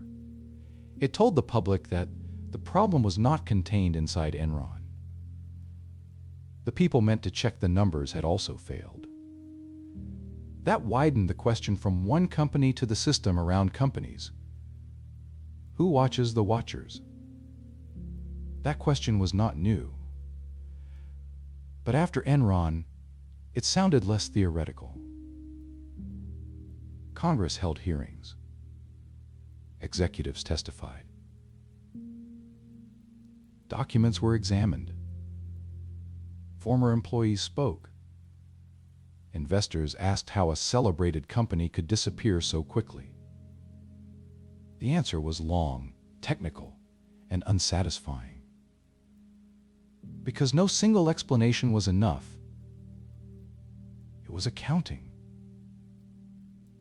It told the public that the problem was not contained inside Enron. The people meant to check the numbers had also failed. That widened the question from one company to the system around companies. Who watches the watchers? That question was not new. But after Enron, it sounded less theoretical. Congress held hearings. Executives testified. Documents were examined. Former employees spoke. Investors asked how a celebrated company could disappear so quickly. The answer was long, technical, and unsatisfying. Because no single explanation was enough. It was accounting.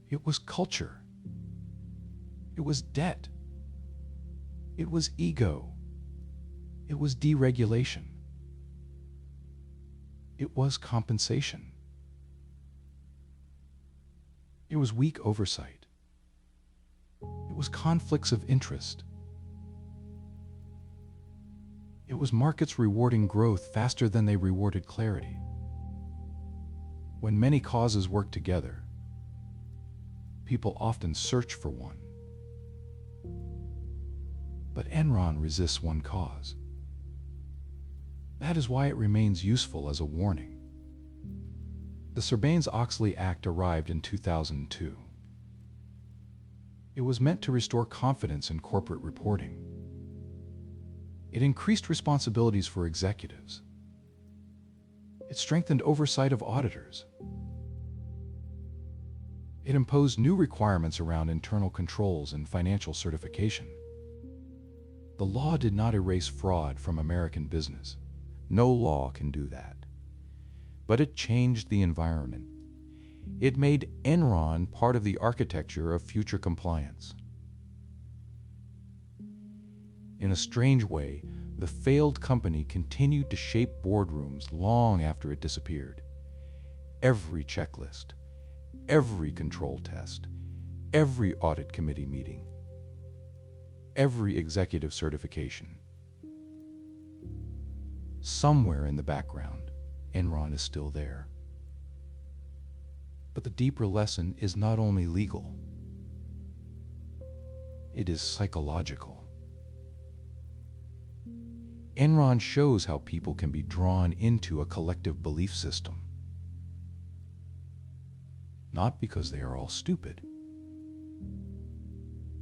It was culture. It was debt. It was ego. It was deregulation. It was compensation. It was weak oversight. It was conflicts of interest. It was markets rewarding growth faster than they rewarded clarity. When many causes work together, people often search for one. But Enron resists one cause. That is why it remains useful as a warning. The Sarbanes-Oxley Act arrived in 2002. It was meant to restore confidence in corporate reporting. It increased responsibilities for executives. It strengthened oversight of auditors. It imposed new requirements around internal controls and financial certification. The law did not erase fraud from American business. No law can do that. But it changed the environment. It made Enron part of the architecture of future compliance. In a strange way, the failed company continued to shape boardrooms long after it disappeared. Every checklist, every control test, every audit committee meeting, every executive certification. Somewhere in the background, Enron is still there. But the deeper lesson is not only legal, it is psychological. Enron shows how people can be drawn into a collective belief system. Not because they are all stupid,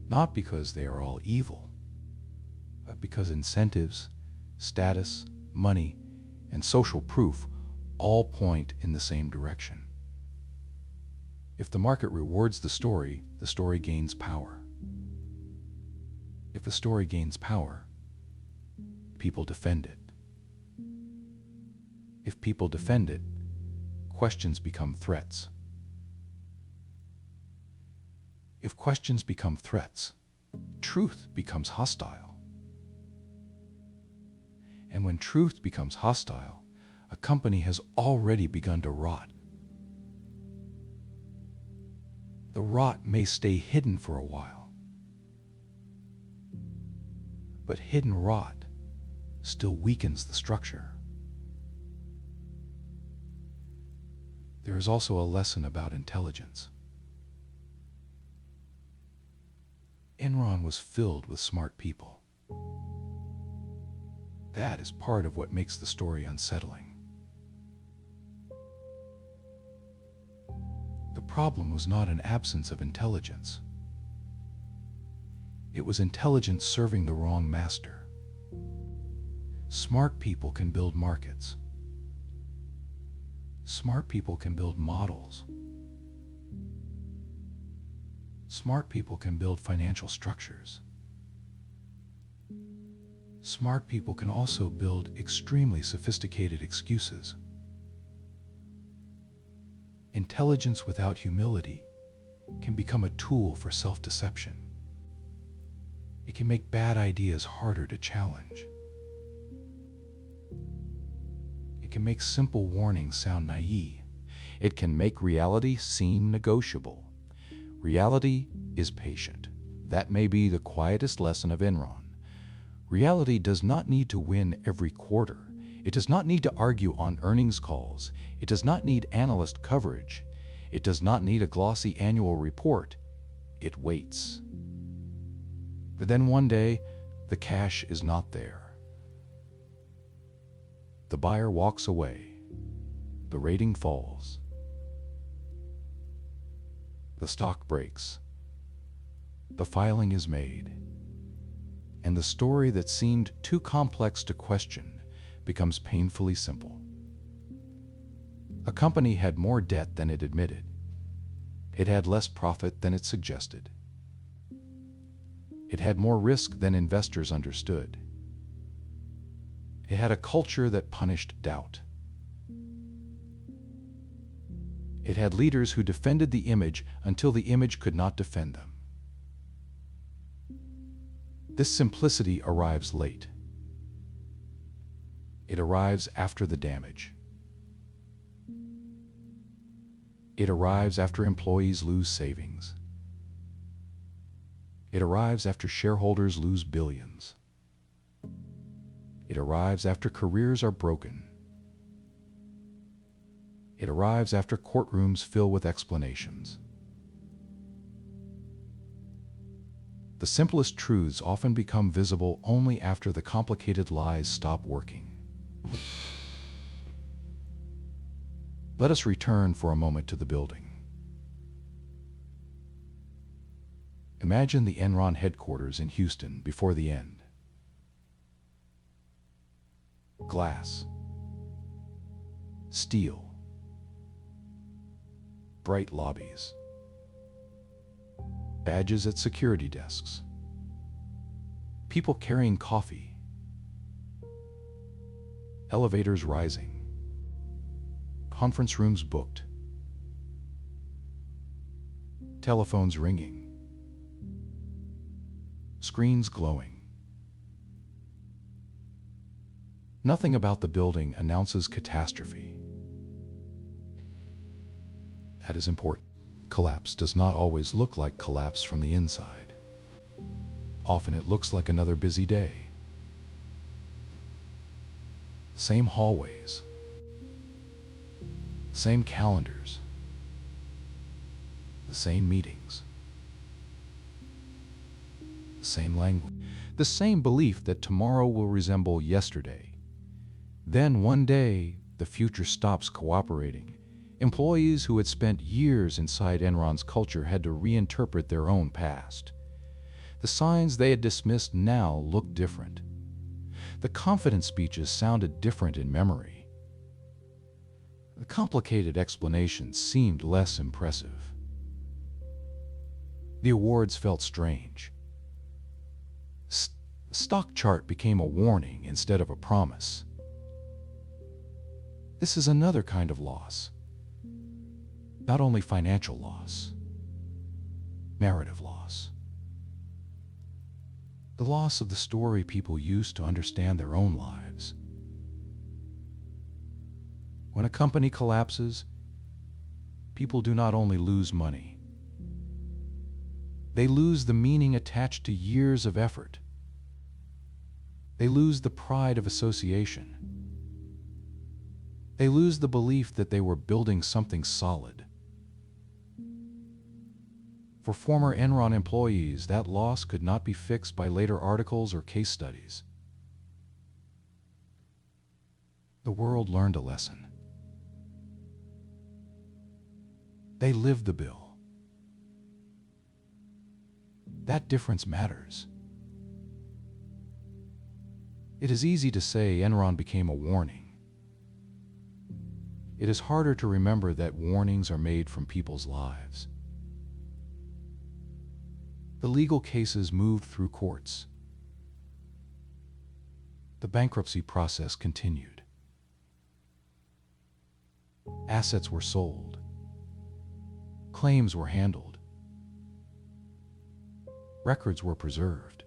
not because they are all evil, but because incentives, status, money, and social proof all point in the same direction. If the market rewards the story gains power. If the story gains power, people defend it. If people defend it, questions become threats. If questions become threats, truth becomes hostile. And when truth becomes hostile, a company has already begun to rot. The rot may stay hidden for a while, but hidden rot still weakens the structure. There is also a lesson about intelligence. Enron was filled with smart people. That is part of what makes the story unsettling. The problem was not an absence of intelligence. It was intelligence serving the wrong master. Smart people can build markets. Smart people can build models. Smart people can build financial structures. Smart people can also build extremely sophisticated excuses. Intelligence without humility can become a tool for self-deception. It can make bad ideas harder to challenge. It can make simple warnings sound naive. It can make reality seem negotiable. Reality is patient. That may be the quietest lesson of Enron. Reality does not need to win every quarter. It does not need to argue on earnings calls. It does not need analyst coverage. It does not need a glossy annual report. It waits. But then one day, the cash is not there. The buyer walks away. The rating falls. The stock breaks. The filing is made. And the story that seemed too complex to question becomes painfully simple. A company had more debt than it admitted. It had less profit than it suggested. It had more risk than investors understood. It had a culture that punished doubt. It had leaders who defended the image until the image could not defend them. This simplicity arrives late. It arrives after the damage. It arrives after employees lose savings. It arrives after shareholders lose billions. It arrives after careers are broken. It arrives after courtrooms fill with explanations. The simplest truths often become visible only after the complicated lies stop working. Let us return for a moment to the building. Imagine the Enron headquarters in Houston before the end. Glass, steel, bright lobbies, badges at security desks, people carrying coffee, elevators rising, conference rooms booked, telephones ringing, screens glowing. Nothing about the building announces catastrophe. That is important. Collapse does not always look like collapse from the inside. Often it looks like another busy day. Same hallways. Same calendars. The same meetings. The same language. The same belief that tomorrow will resemble yesterday. Then one day, the future stops cooperating. Employees who had spent years inside Enron's culture had to reinterpret their own past. The signs they had dismissed now looked different. The confident speeches sounded different in memory. The complicated explanations seemed less impressive. The awards felt strange. The stock chart became a warning instead of a promise. This is another kind of loss. Not only financial loss, narrative loss. The loss of the story people use to understand their own lives. When a company collapses, people do not only lose money, they lose the meaning attached to years of effort. They lose the pride of association. They lose the belief that they were building something solid. For former Enron employees, that loss could not be fixed by later articles or case studies. The world learned a lesson. They lived the bill. That difference matters. It is easy to say Enron became a warning. It is harder to remember that warnings are made from people's lives. The legal cases moved through courts. The bankruptcy process continued. Assets were sold. Claims were handled. Records were preserved.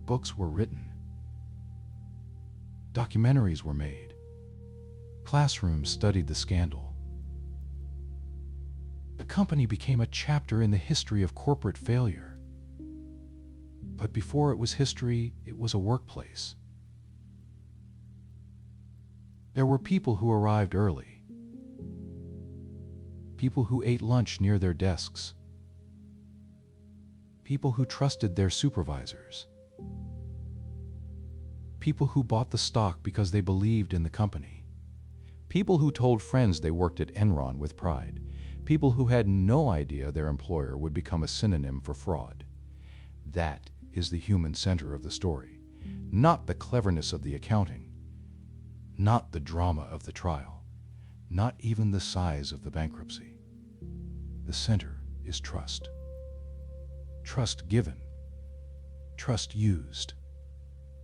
Books were written. Documentaries were made. Classrooms studied the scandal. The company became a chapter in the history of corporate failure. But before it was history, it was a workplace. There were people who arrived early. People who ate lunch near their desks. People who trusted their supervisors. People who bought the stock because they believed in the company. People who told friends they worked at Enron with pride. People who had no idea their employer would become a synonym for fraud. That is the human center of the story, not the cleverness of the accounting, not the drama of the trial, not even the size of the bankruptcy. The center is trust. Trust given, trust used,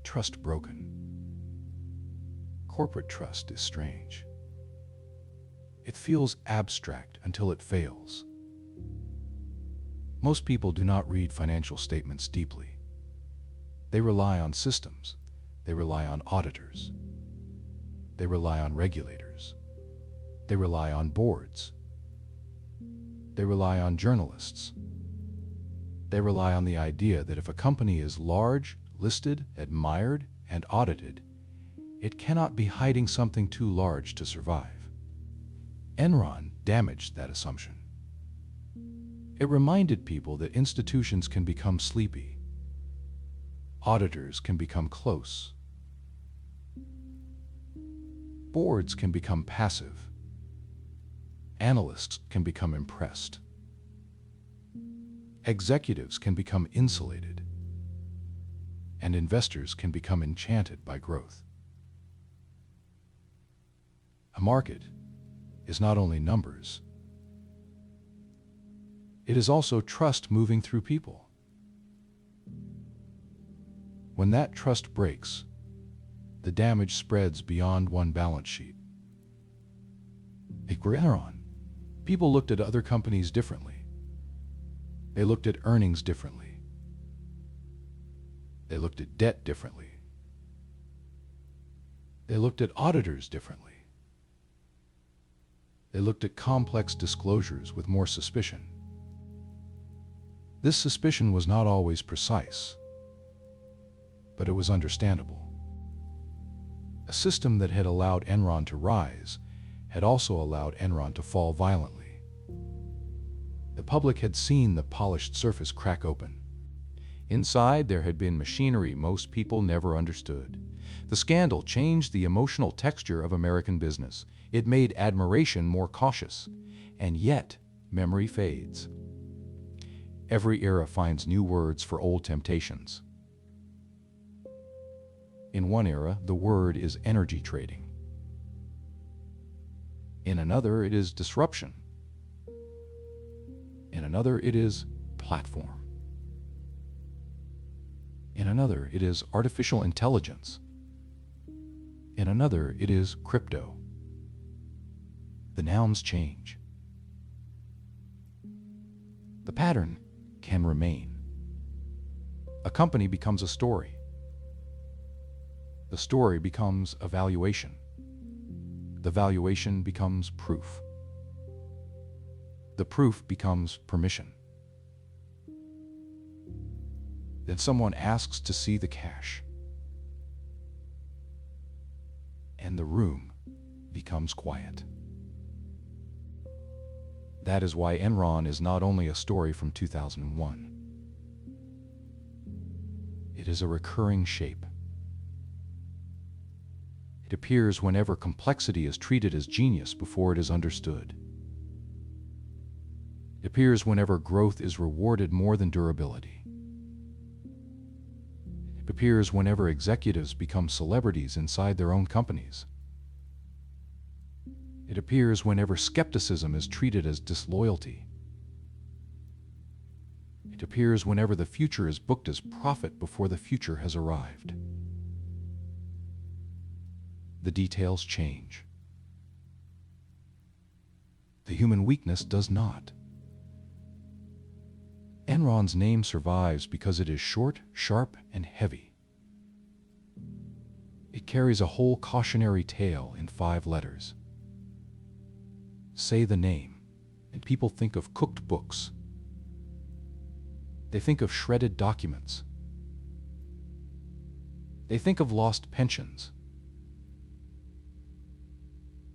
trust broken. Corporate trust is strange. It feels abstract until it fails. Most people do not read financial statements deeply. They rely on systems. They rely on auditors. They rely on regulators. They rely on boards. They rely on journalists. They rely on the idea that if a company is large, listed, admired, and audited, it cannot be hiding something too large to survive. Enron damaged that assumption. It reminded people that institutions can become sleepy. Auditors can become close. Boards can become passive. Analysts can become impressed. Executives can become insulated. And investors can become enchanted by growth. A market is not only numbers, it is also trust moving through people. When that trust breaks, the damage spreads beyond one balance sheet. At Enron, people looked at other companies differently. They looked at earnings differently. They looked at debt differently. They looked at auditors differently. They looked at complex disclosures with more suspicion. This suspicion was not always precise, but it was understandable. A system that had allowed Enron to rise had also allowed Enron to fall violently. The public had seen the polished surface crack open. Inside, there had been machinery most people never understood. The scandal changed the emotional texture of American business. It made admiration more cautious, and yet memory fades. Every era finds new words for old temptations. In one era, the word is energy trading. In another, it is disruption. In another, it is platform. In another, it is artificial intelligence. In another, it is crypto. The nouns change. The pattern can remain. A company becomes a story. The story becomes a valuation. The valuation becomes proof. The proof becomes permission. Then someone asks to see the cash. And the room becomes quiet. That is why Enron is not only a story from 2001. It is a recurring shape. It appears whenever complexity is treated as genius before it is understood. It appears whenever growth is rewarded more than durability. It appears whenever executives become celebrities inside their own companies. It appears whenever skepticism is treated as disloyalty. It appears whenever the future is booked as profit before the future has arrived. The details change. The human weakness does not. Enron's name survives because it is short, sharp, and heavy. It carries a whole cautionary tale in 5 letters. Say the name, and people think of cooked books. They think of shredded documents. They think of lost pensions.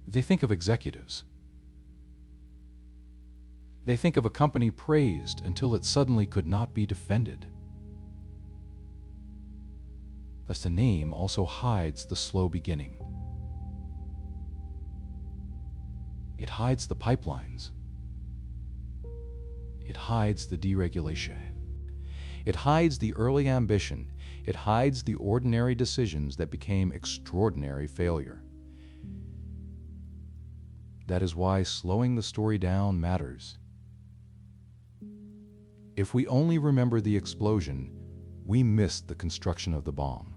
They think of executives. They think of a company praised until it suddenly could not be defended. Thus the name also hides the slow beginning. It hides the pipelines. It hides the deregulation. It hides the early ambition. It hides the ordinary decisions that became extraordinary failure. That is why slowing the story down matters. If we only remember the explosion, we missed the construction of the bomb.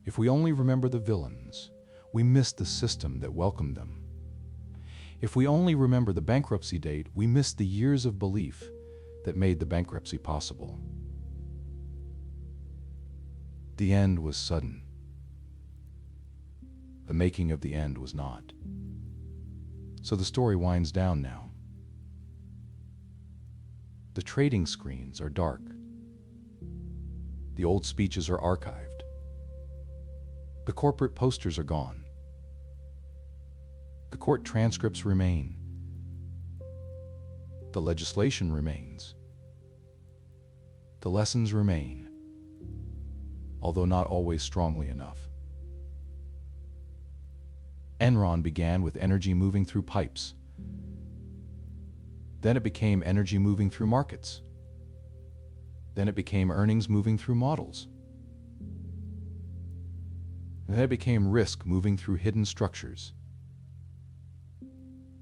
If we only remember the villains, we missed the system that welcomed them. If we only remember the bankruptcy date, we missed the years of belief that made the bankruptcy possible. The end was sudden. The making of the end was not. So the story winds down now. The trading screens are dark. The old speeches are archived. The corporate posters are gone. The court transcripts remain. The legislation remains. The lessons remain, although not always strongly enough. Enron began with energy moving through pipes. Then it became energy moving through markets. Then it became earnings moving through models. Then it became risk moving through hidden structures.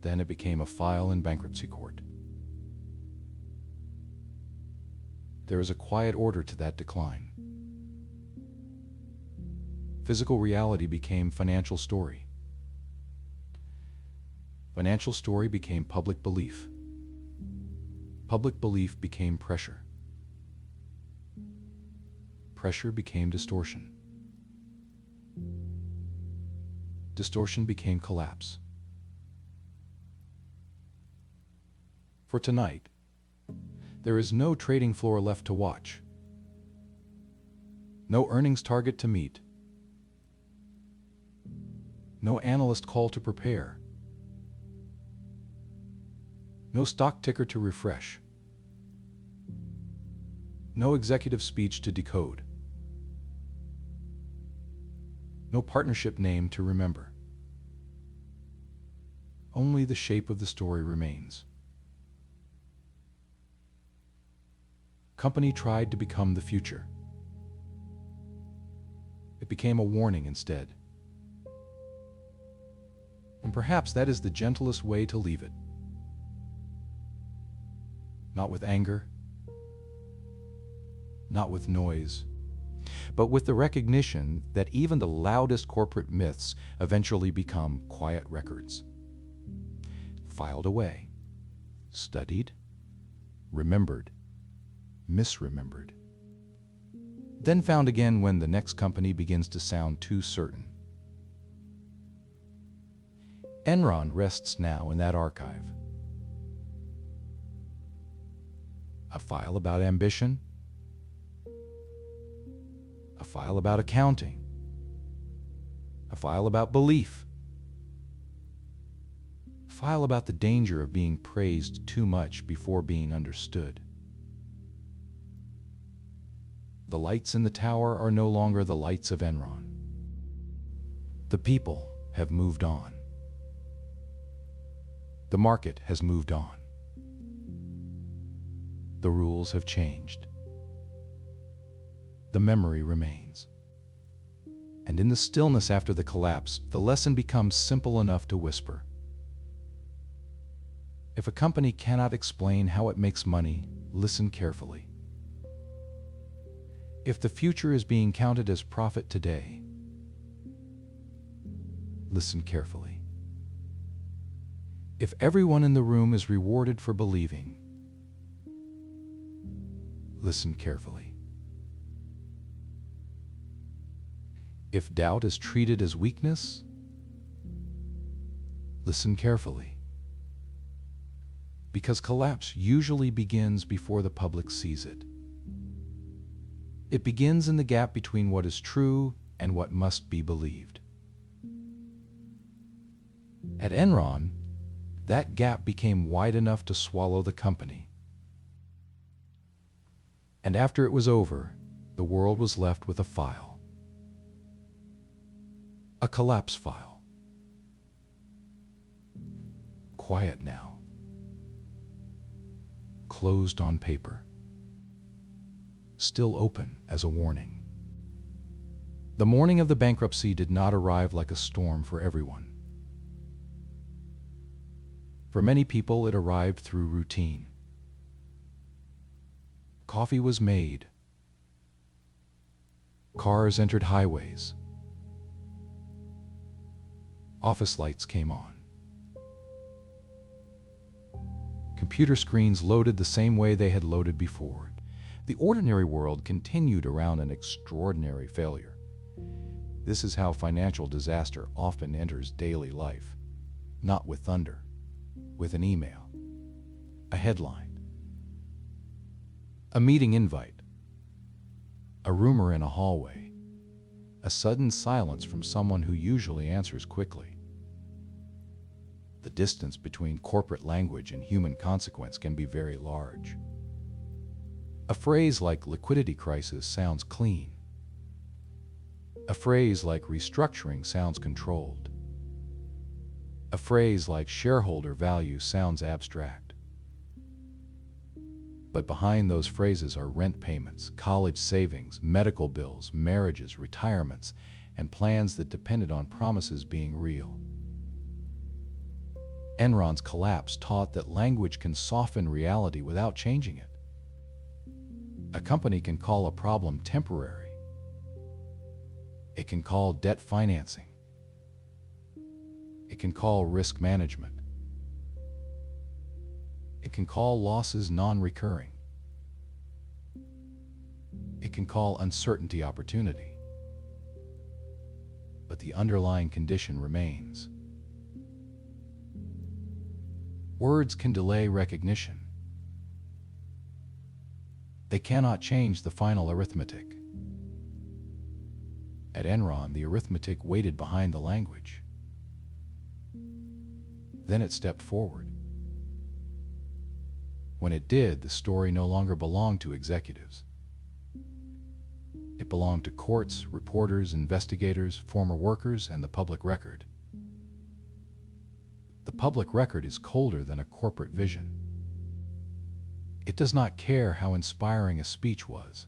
Then it became a file in bankruptcy court. There is a quiet order to that decline. Physical reality became financial story. Financial story became public belief. Public belief became pressure. Pressure became distortion. Distortion became collapse. For tonight, there is no trading floor left to watch. No earnings target to meet. No analyst call to prepare. No stock ticker to refresh. No executive speech to decode. No partnership name to remember. Only the shape of the story remains. Company tried to become the future. It became a warning instead. And perhaps that is the gentlest way to leave it. Not with anger, not with noise, but with the recognition that even the loudest corporate myths eventually become quiet records. Filed away, studied, remembered, misremembered. Then found again when the next company begins to sound too certain. Enron rests now in that archive. A file about ambition, a file about accounting, a file about belief, a file about the danger of being praised too much before being understood. The lights in the tower are no longer the lights of Enron. The people have moved on. The market has moved on. The rules have changed. The memory remains. And in the stillness after the collapse, the lesson becomes simple enough to whisper. If a company cannot explain how it makes money, listen carefully. If the future is being counted as profit today, listen carefully. If everyone in the room is rewarded for believing, listen carefully. If doubt is treated as weakness, listen carefully. Because collapse usually begins before the public sees it. It begins in the gap between what is true and what must be believed. At Enron, that gap became wide enough to swallow the company. And after it was over, the world was left with a file. A collapse file. Quiet now. Closed on paper. Still open as a warning. The morning of the bankruptcy did not arrive like a storm for everyone. For many people, it arrived through routine. Coffee was made. Cars entered highways. Office lights came on. Computer screens loaded the same way they had loaded before. The ordinary world continued around an extraordinary failure. This is how financial disaster often enters daily life. Not with thunder, with an email, a headline, a meeting invite, a rumor in a hallway, a sudden silence from someone who usually answers quickly. The distance between corporate language and human consequence can be very large. A phrase like liquidity crisis sounds clean. A phrase like restructuring sounds controlled. A phrase like shareholder value sounds abstract. But behind those phrases are rent payments, college savings, medical bills, marriages, retirements, and plans that depended on promises being real. Enron's collapse taught that language can soften reality without changing it. A company can call a problem temporary. It can call debt financing. It can call risk management. It can call losses non-recurring. It can call uncertainty opportunity. But the underlying condition remains. Words can delay recognition. They cannot change the final arithmetic. At Enron, the arithmetic waited behind the language. Then it stepped forward. When it did, the story no longer belonged to executives. It belonged to courts, reporters, investigators, former workers, and the public record. The public record is colder than a corporate vision. It does not care how inspiring a speech was.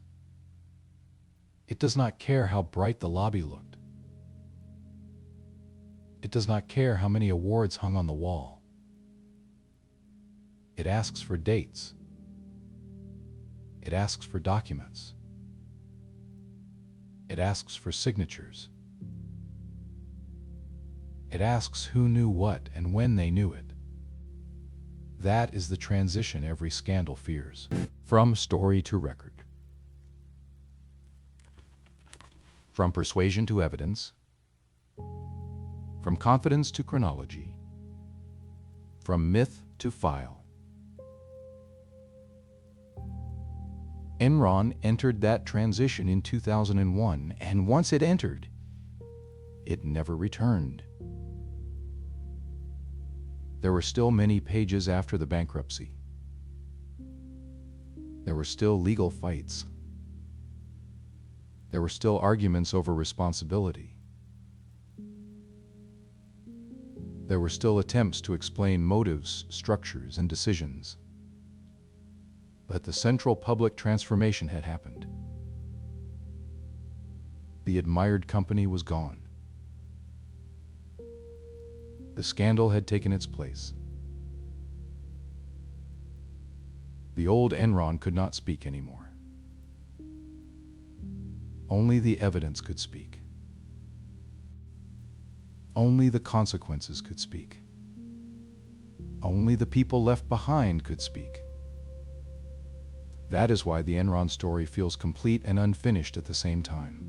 It does not care how bright the lobby looked. It does not care how many awards hung on the wall. It asks for dates. It asks for documents. It asks for signatures. It asks who knew what and when they knew it. That is the transition every scandal fears. From story to record. From persuasion to evidence. From confidence to chronology. From myth to file. Enron entered that transition in 2001, and once it entered, it never returned. There were still many pages after the bankruptcy. There were still legal fights. There were still arguments over responsibility. There were still attempts to explain motives, structures, and decisions. But the central public transformation had happened. The admired company was gone. The scandal had taken its place. The old Enron could not speak anymore. Only the evidence could speak. Only the consequences could speak. Only the people left behind could speak. That is why the Enron story feels complete and unfinished at the same time.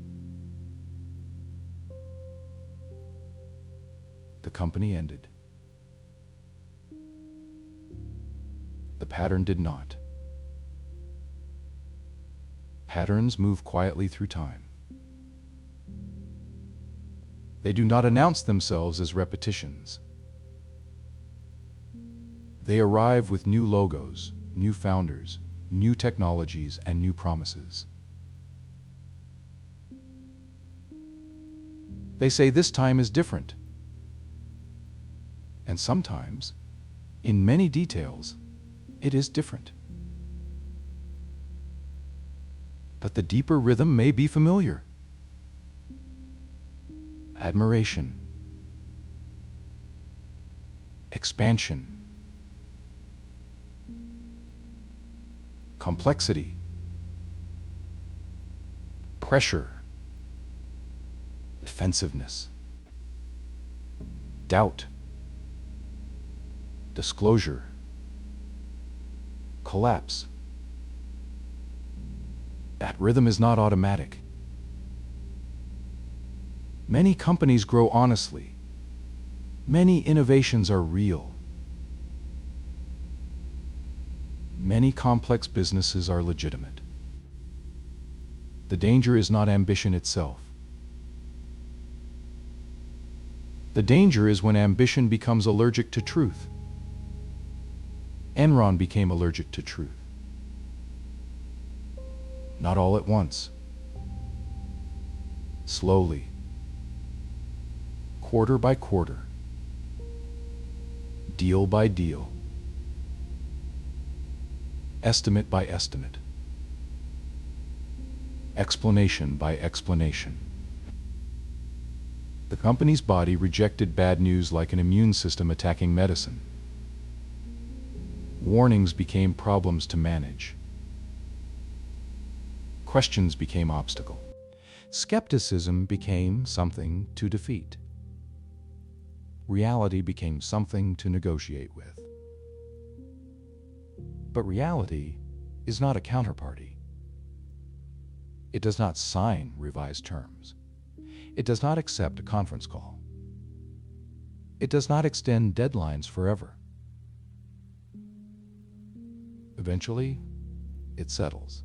The company ended. The pattern did not. Patterns move quietly through time. They do not announce themselves as repetitions. They arrive with new logos, new founders, new technologies, and new promises. They say this time is different. And sometimes, in many details, it is different. But the deeper rhythm may be familiar. Admiration. Expansion. Complexity. Pressure. Defensiveness. Doubt. Disclosure. Collapse. That rhythm is not automatic. Many companies grow honestly. Many innovations are real. Many complex businesses are legitimate. The danger is not ambition itself. The danger is when ambition becomes allergic to truth. Enron became allergic to truth. Not all at once. Slowly. Quarter by quarter. Deal by deal. Estimate by estimate. Explanation by explanation. The company's body rejected bad news like an immune system attacking medicine. Warnings became problems to manage. Questions became obstacle. Skepticism became something to defeat. Reality became something to negotiate with. But reality is not a counterparty. It does not sign revised terms. It does not accept a conference call. It does not extend deadlines forever. Eventually, it settles.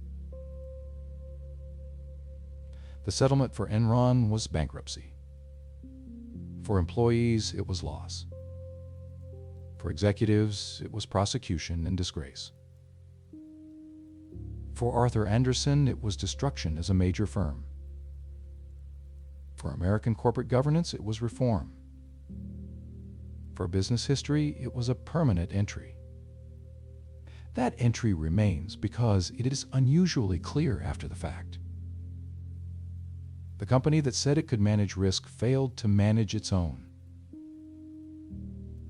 The settlement for Enron was bankruptcy. For employees, it was loss. For executives, it was prosecution and disgrace. For Arthur Andersen, it was destruction as a major firm. For American corporate governance, it was reform. For business history, it was a permanent entry. That entry remains because it is unusually clear after the fact. The company that said it could manage risk failed to manage its own.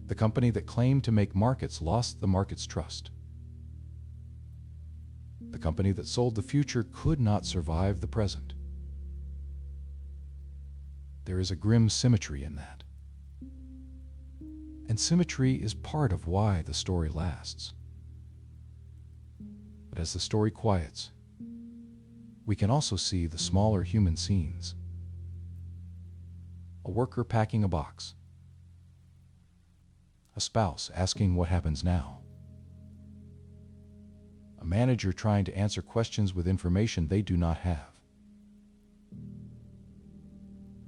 The company that claimed to make markets lost the market's trust. The company that sold the future could not survive the present. There is a grim symmetry in that. And symmetry is part of why the story lasts. But as the story quiets, we can also see the smaller human scenes. A worker packing a box. A spouse asking what happens now. A manager trying to answer questions with information they do not have.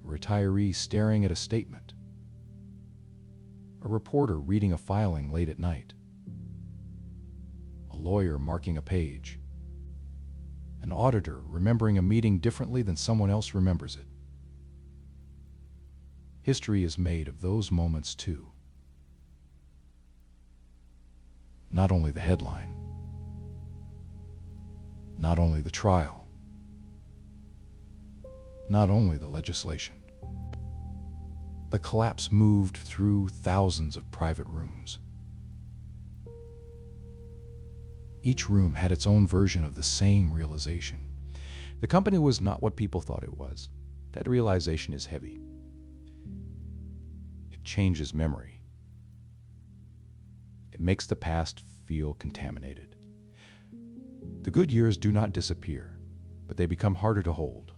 A retiree staring at a statement. A reporter reading a filing late at night. A lawyer marking a page. An auditor remembering a meeting differently than someone else remembers it. History is made of those moments too. Not only the headline, not only the trial, not only the legislation. The collapse moved through thousands of private rooms. Each room had its own version of the same realization. The company was not what people thought it was. That realization is heavy. It changes memory. It makes the past feel contaminated. The good years do not disappear, but they become harder to hold.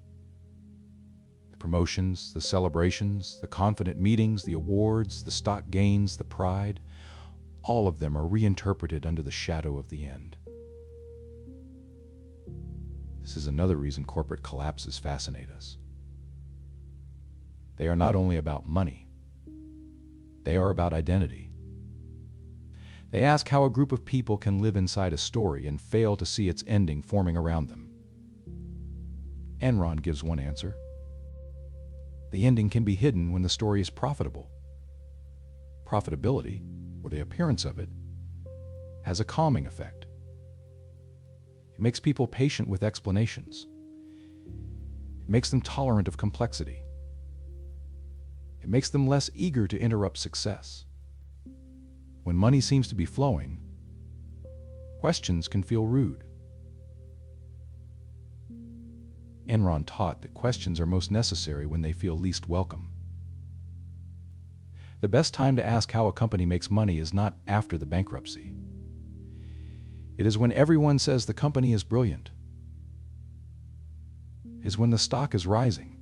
The promotions, the celebrations, the confident meetings, the awards, the stock gains, the pride, all of them are reinterpreted under the shadow of the end. This is another reason corporate collapses fascinate us. They are not only about money, they are about identity. They ask how a group of people can live inside a story and fail to see its ending forming around them. Enron gives one answer. The ending can be hidden when the story is profitable. Profitability, or the appearance of it, has a calming effect. It makes people patient with explanations. It makes them tolerant of complexity. It makes them less eager to interrupt success. When money seems to be flowing, questions can feel rude. Enron taught that questions are most necessary when they feel least welcome. The best time to ask how a company makes money is not after the bankruptcy. It is when everyone says the company is brilliant. It is when the stock is rising.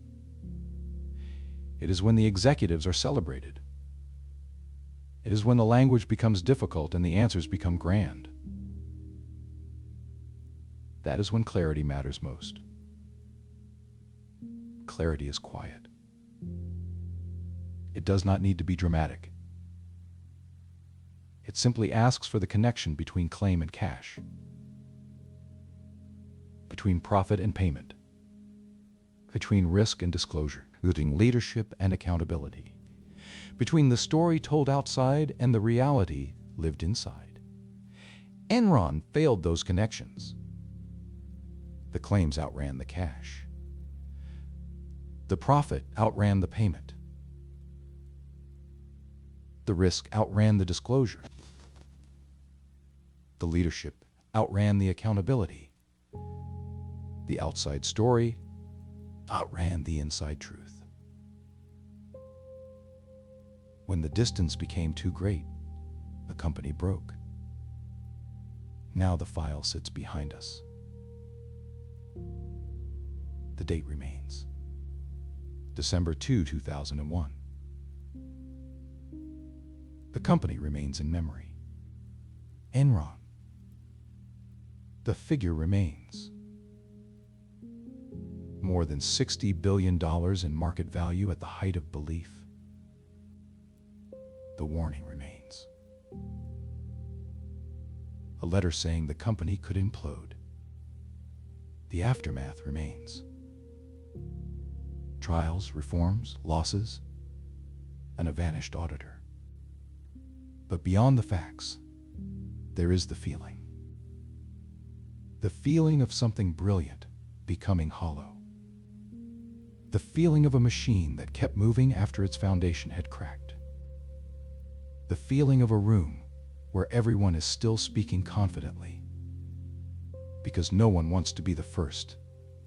It is when the executives are celebrated. It is when the language becomes difficult and the answers become grand. That is when clarity matters most. Clarity is quiet. It does not need to be dramatic. It simply asks for the connection between claim and cash, between profit and payment, between risk and disclosure, between leadership and accountability, between the story told outside and the reality lived inside. Enron failed those connections. The claims outran the cash. The profit outran the payment. The risk outran the disclosure. The leadership outran the accountability. The outside story outran the inside truth. When the distance became too great, the company broke. Now the file sits behind us. The date remains. December 2, 2001. The company remains in memory. Enron. The figure remains. More than $60 billion in market value at the height of belief. The warning remains. A letter saying the company could implode. The aftermath remains. Trials, reforms, losses, and a vanished auditor. But beyond the facts, there is the feeling. The feeling of something brilliant becoming hollow. The feeling of a machine that kept moving after its foundation had cracked. The feeling of a room where everyone is still speaking confidently, because no one wants to be the first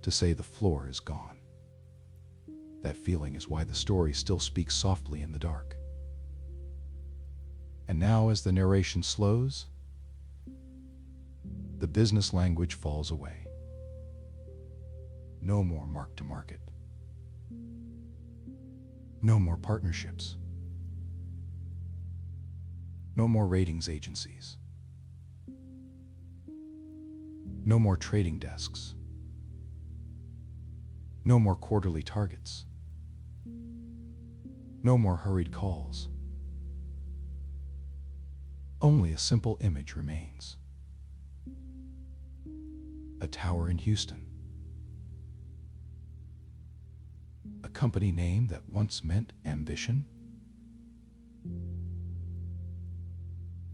to say the floor is gone. That feeling is why the story still speaks softly in the dark. And now, as the narration slows, the business language falls away. No more mark-to-market. No more partnerships. No more ratings agencies. No more trading desks. No more quarterly targets. No more hurried calls. Only a simple image remains. A tower in Houston. A company name that once meant ambition.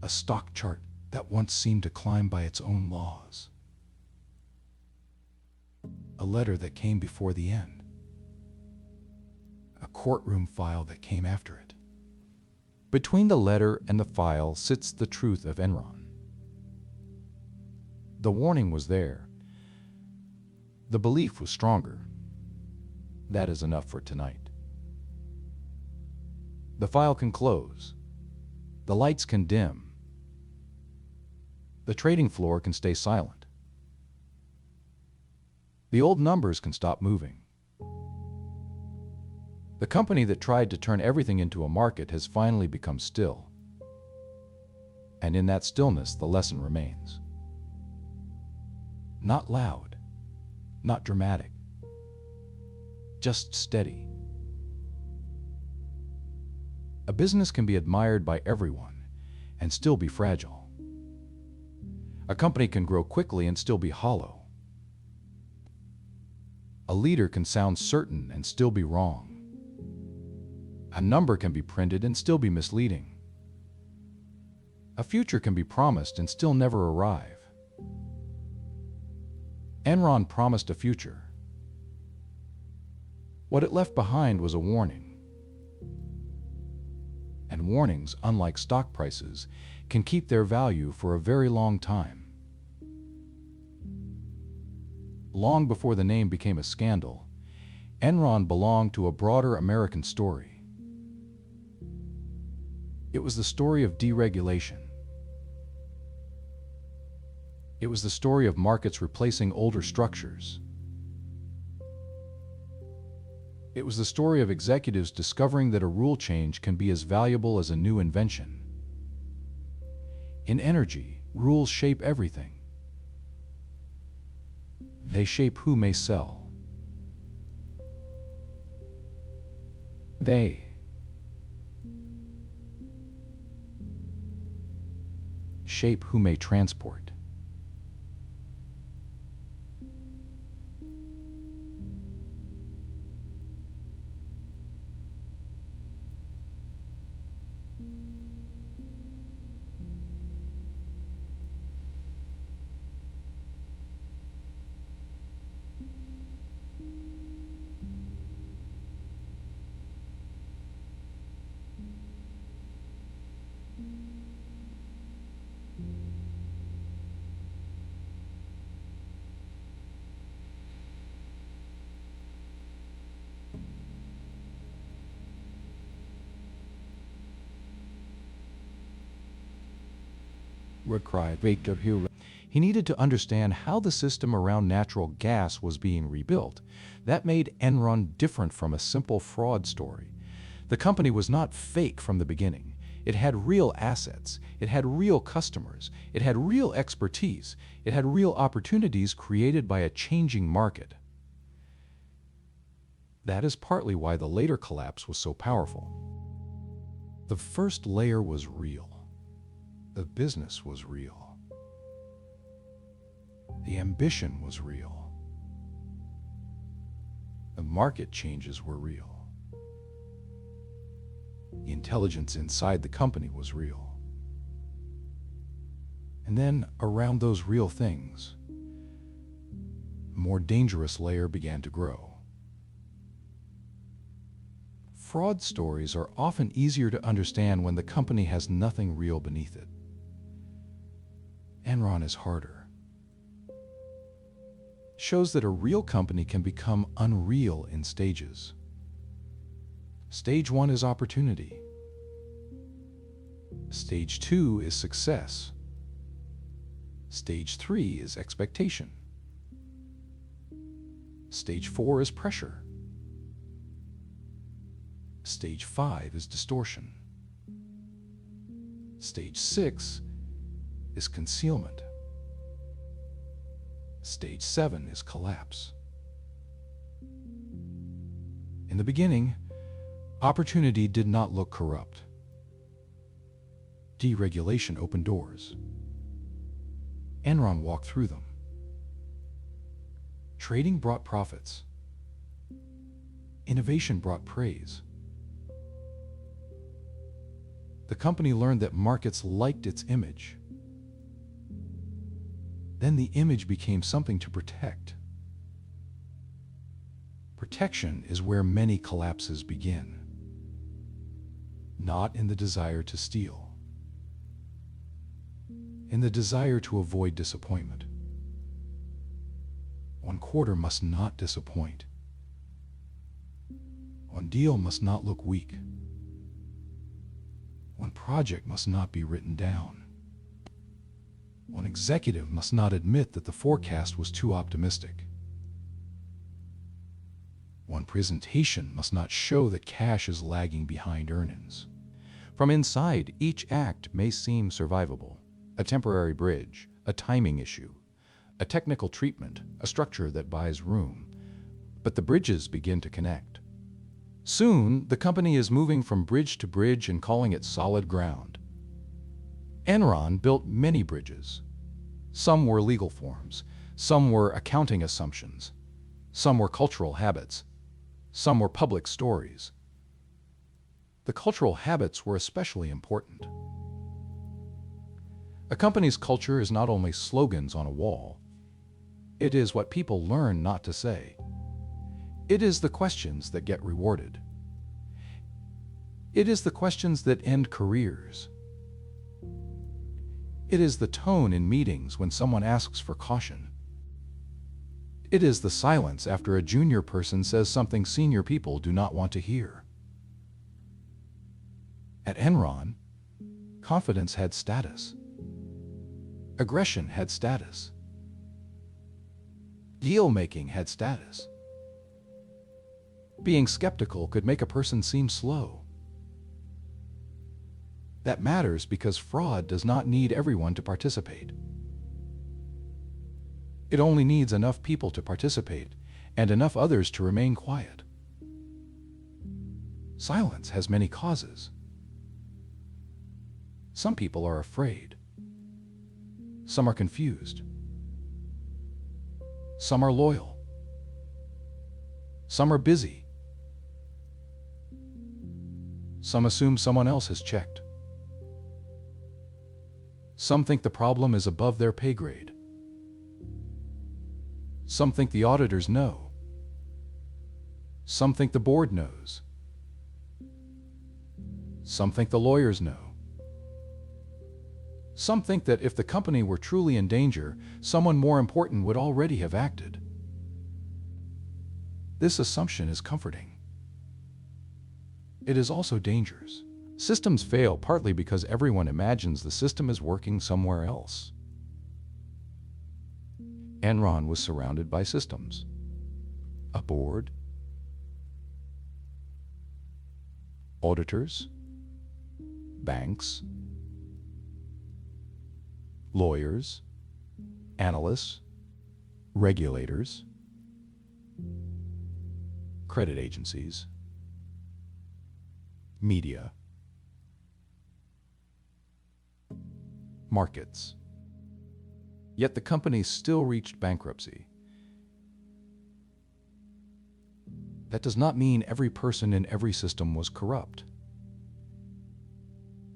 A stock chart that once seemed to climb by its own laws. A letter that came before the end. A courtroom file that came after it. Between the letter and the file sits the truth of Enron. The warning was there. The belief was stronger. That is enough for tonight. The file can close. The lights can dim. The trading floor can stay silent. The old numbers can stop moving. The company that tried to turn everything into a market has finally become still. And in that stillness, the lesson remains. Not loud, not dramatic, just steady. A business can be admired by everyone and still be fragile. A company can grow quickly and still be hollow. A leader can sound certain and still be wrong. A number can be printed and still be misleading. A future can be promised and still never arrive. Enron promised a future. What it left behind was a warning. And warnings, unlike stock prices, can keep their value for a very long time. Long before the name became a scandal, Enron belonged to a broader American story. It was the story of deregulation. It was the story of markets replacing older structures. It was the story of executives discovering that a rule change can be as valuable as a new invention. In energy, rules shape everything. They shape who may sell. They shape who may transport. Would cry Victor Hugo. He needed to understand how the system around natural gas was being rebuilt. That made Enron different from a simple fraud story. The company was not fake from the beginning. It had real assets. It had real customers. It had real expertise. It had real opportunities created by a changing market. That is partly why the later collapse was so powerful. The first layer was real. The business was real. The ambition was real. The market changes were real. The intelligence inside the company was real. And then, around those real things, a more dangerous layer began to grow. Fraud stories are often easier to understand when the company has nothing real beneath it. Enron is harder. Shows that a real company can become unreal in stages. Stage 1 is opportunity. Stage 2 is success. Stage 3 is expectation. Stage 4 is pressure. Stage 5 is distortion. Stage 6 is concealment. Stage 7 is collapse. In the beginning, opportunity did not look corrupt. Deregulation opened doors. Enron walked through them. Trading brought profits. Innovation brought praise. The company learned that markets liked its image. Then the image became something to protect. Protection is where many collapses begin, not in the desire to steal, in the desire to avoid disappointment. One quarter must not disappoint. One deal must not look weak. One project must not be written down. One executive must not admit that the forecast was too optimistic. One presentation must not show that cash is lagging behind earnings. From inside, each act may seem survivable: a temporary bridge, a timing issue, a technical treatment, a structure that buys room. But the bridges begin to connect. Soon, the company is moving from bridge to bridge and calling it solid ground. Enron built many bridges. Some were legal forms, some were accounting assumptions, some were cultural habits, some were public stories. The cultural habits were especially important. A company's culture is not only slogans on a wall. It is what people learn not to say. It is the questions that get rewarded. It is the questions that end careers. It is the tone in meetings when someone asks for caution. It is the silence after a junior person says something senior people do not want to hear. At Enron, confidence had status. Aggression had status. Deal-making had status. Being skeptical could make a person seem slow. That matters because fraud does not need everyone to participate. It only needs enough people to participate and enough others to remain quiet. Silence has many causes. Some people are afraid. Some are confused. Some are loyal. Some are busy. Some assume someone else has checked. Some think the problem is above their pay grade. Some think the auditors know. Some think the board knows. Some think the lawyers know. Some think that if the company were truly in danger, someone more important would already have acted. This assumption is comforting. It is also dangerous. Systems fail partly because everyone imagines the system is working somewhere else. Enron was surrounded by systems. A board, auditors, banks, lawyers, analysts, regulators, credit agencies, media, markets. Yet the company still reached bankruptcy. That does not mean every person in every system was corrupt.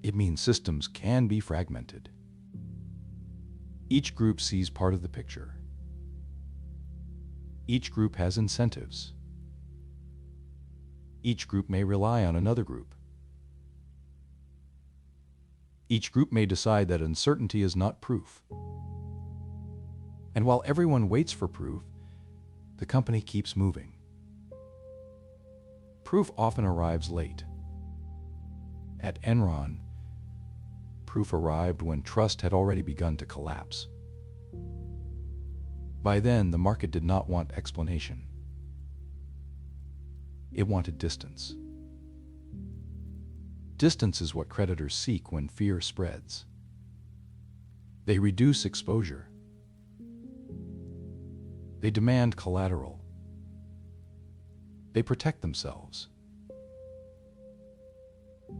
It means systems can be fragmented. Each group sees part of the picture. Each group has incentives. Each group may rely on another group. Each group may decide that uncertainty is not proof. And while everyone waits for proof, the company keeps moving. Proof often arrives late. At Enron, proof arrived when trust had already begun to collapse. By then, the market did not want explanation. It wanted distance. Distance is what creditors seek when fear spreads. They reduce exposure. They demand collateral. They protect themselves.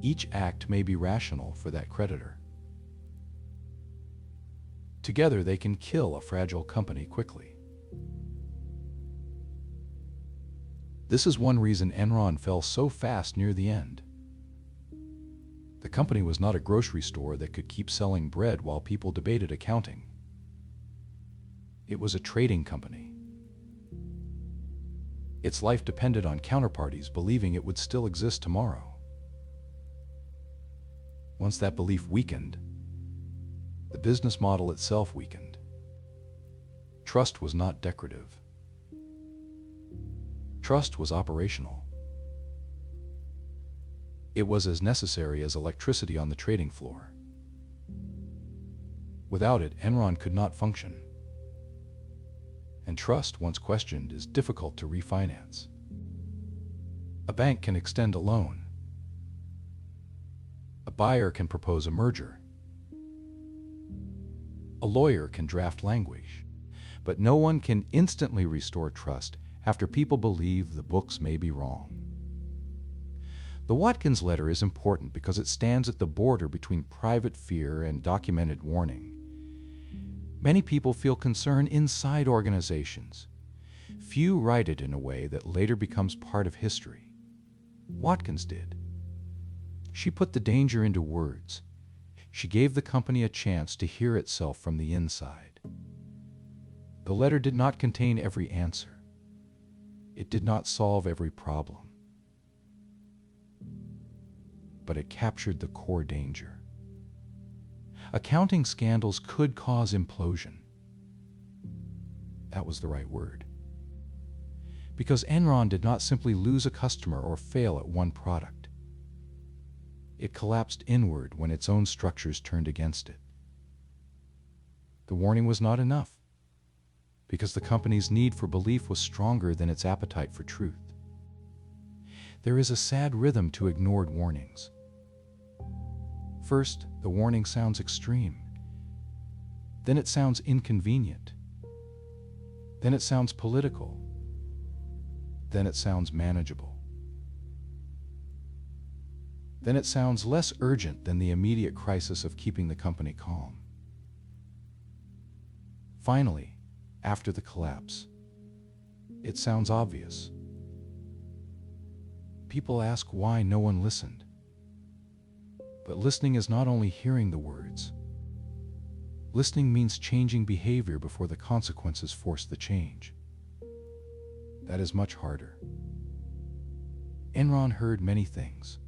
Each act may be rational for that creditor. Together, they can kill a fragile company quickly. This is one reason Enron fell so fast near the end. The company was not a grocery store that could keep selling bread while people debated accounting. It was a trading company. Its life depended on counterparties believing it would still exist tomorrow. Once that belief weakened, the business model itself weakened. Trust was not decorative. Trust was operational. It was as necessary as electricity on the trading floor. Without it, Enron could not function. And trust, once questioned, is difficult to refinance. A bank can extend a loan. A buyer can propose a merger. A lawyer can draft language. But no one can instantly restore trust after people believe the books may be wrong. The Watkins letter is important because it stands at the border between private fear and documented warning. Many people feel concern inside organizations. Few write it in a way that later becomes part of history. Watkins did. She put the danger into words. She gave the company a chance to hear itself from the inside. The letter did not contain every answer. It did not solve every problem. But it captured the core danger. Accounting scandals could cause implosion. That was the right word. Because Enron did not simply lose a customer or fail at one product. It collapsed inward when its own structures turned against it. The warning was not enough, because the company's need for belief was stronger than its appetite for truth. There is a sad rhythm to ignored warnings. First, the warning sounds extreme. Then it sounds inconvenient. Then it sounds political. Then it sounds manageable. Then it sounds less urgent than the immediate crisis of keeping the company calm. Finally, after the collapse, it sounds obvious. People ask why no one listened. But listening is not only hearing the words. Listening means changing behavior before the consequences force the change. That is much harder. Enron heard many things,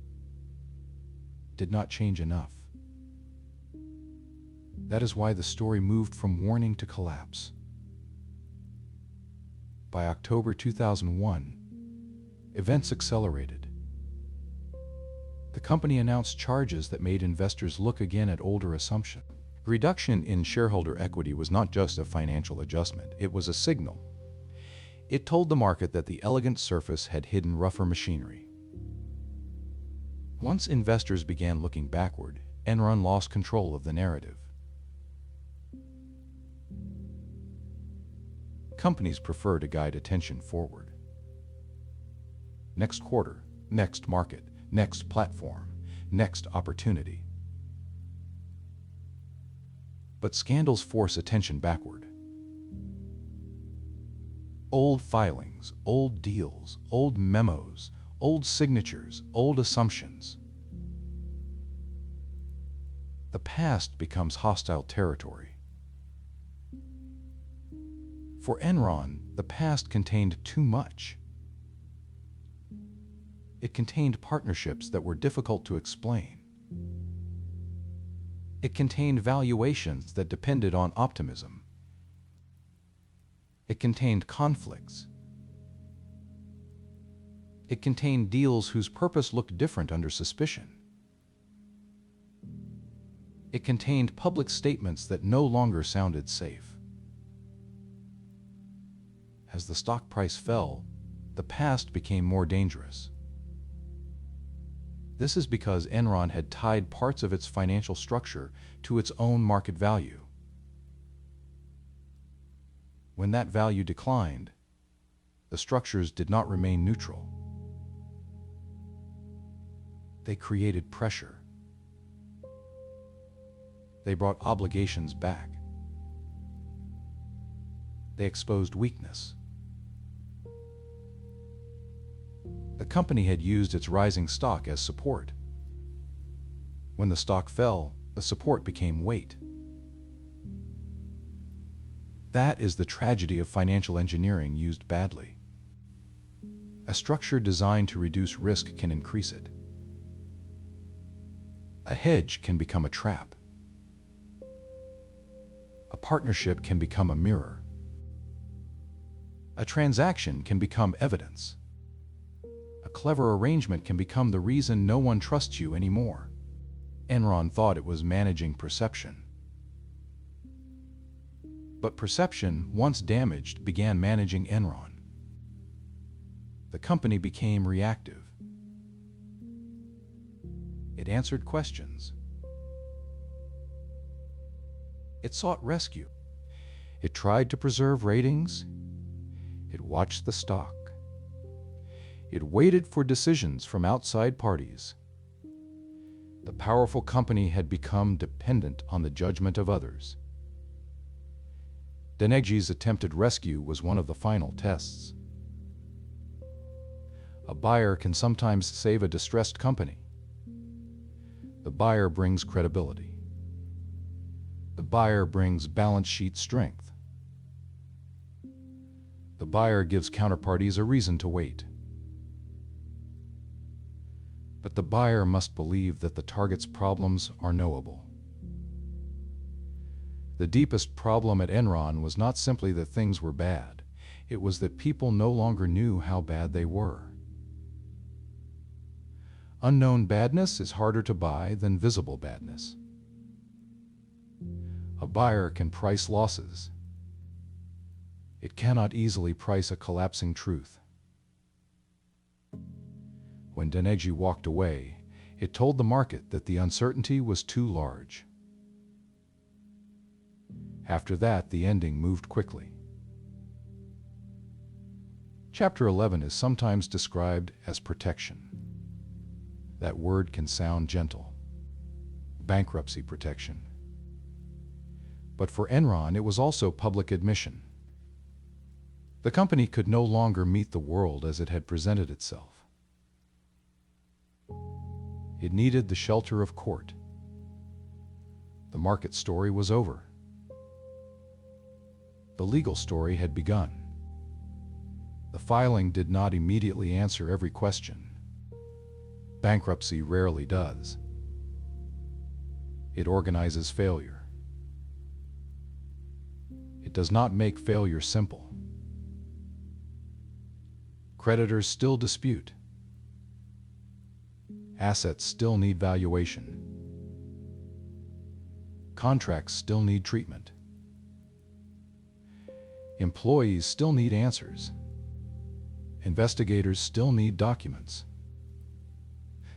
did not change enough. That is why the story moved from warning to collapse. By October 2001, events accelerated. The company announced charges that made investors look again at older assumptions. Reduction in shareholder equity was not just a financial adjustment, it was a signal. It told the market that the elegant surface had hidden rougher machinery. Once investors began looking backward, Enron lost control of the narrative. Companies prefer to guide attention forward. Next quarter, next market, next platform, next opportunity. But scandals force attention backward. Old filings, old deals, old memos, old signatures, old assumptions. The past becomes hostile territory. For Enron, the past contained too much. It contained partnerships that were difficult to explain. It contained valuations that depended on optimism. It contained conflicts. It contained deals whose purpose looked different under suspicion. It contained public statements that no longer sounded safe. As the stock price fell, the past became more dangerous. This is because Enron had tied parts of its financial structure to its own market value. When that value declined, the structures did not remain neutral. They created pressure. They brought obligations back. They exposed weakness. The company had used its rising stock as support. When the stock fell, the support became weight. That is the tragedy of financial engineering used badly. A structure designed to reduce risk can increase it. A hedge can become a trap. A partnership can become a mirror. A transaction can become evidence. A clever arrangement can become the reason no one trusts you anymore. Enron thought it was managing perception. But perception, once damaged, began managing Enron. The company became reactive. It answered questions. It sought rescue. It tried to preserve ratings. It watched the stock. It waited for decisions from outside parties. The powerful company had become dependent on the judgment of others. Deregulation's attempted rescue was one of the final tests. A buyer can sometimes save a distressed company. The buyer brings credibility. The buyer brings balance sheet strength. The buyer gives counterparties a reason to wait. But the buyer must believe that the target's problems are knowable. The deepest problem at Enron was not simply that things were bad. It was that people no longer knew how bad they were. Unknown badness is harder to buy than visible badness. A buyer can price losses. It cannot easily price a collapsing truth. When Deregulation walked away, it told the market that the uncertainty was too large. After that, the ending moved quickly. Chapter 11 is sometimes described as protection. That word can sound gentle. Bankruptcy protection. But for Enron, it was also public admission. The company could no longer meet the world as it had presented itself. It needed the shelter of court. The market story was over. The legal story had begun. The filing did not immediately answer every question. Bankruptcy rarely does. It organizes failure. It does not make failure simple. Creditors still dispute. Assets still need valuation. Contracts still need treatment. Employees still need answers. Investigators still need documents.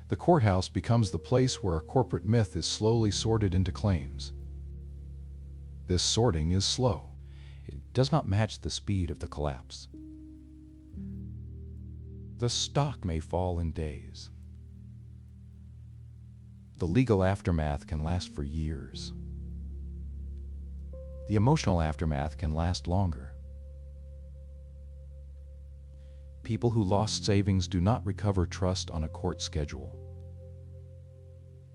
The courthouse becomes the place where a corporate myth is slowly sorted into claims. This sorting is slow. It does not match the speed of the collapse. The stock may fall in days. The legal aftermath can last for years. The emotional aftermath can last longer. People who lost savings do not recover trust on a court schedule.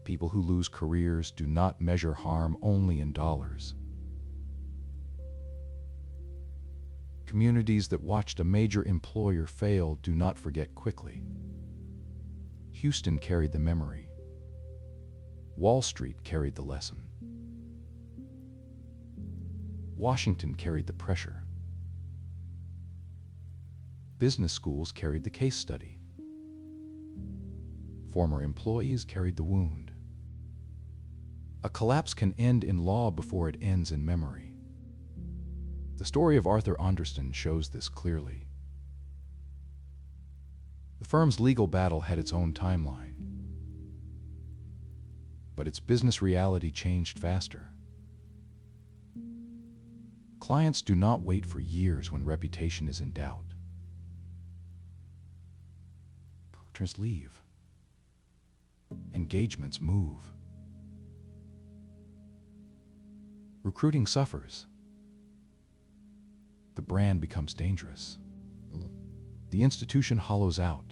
People who lose careers do not measure harm only in dollars. Communities that watched a major employer fail do not forget quickly. Houston carried the memory. Wall Street carried the lesson. Washington carried the pressure. Business schools carried the case study. Former employees carried the wound. A collapse can end in law before it ends in memory. The story of Arthur Andersen shows this clearly. The firm's legal battle had its own timeline, but its business reality changed faster. Clients do not wait for years when reputation is in doubt. Partners leave. Engagements move. Recruiting suffers. The brand becomes dangerous. The institution hollows out.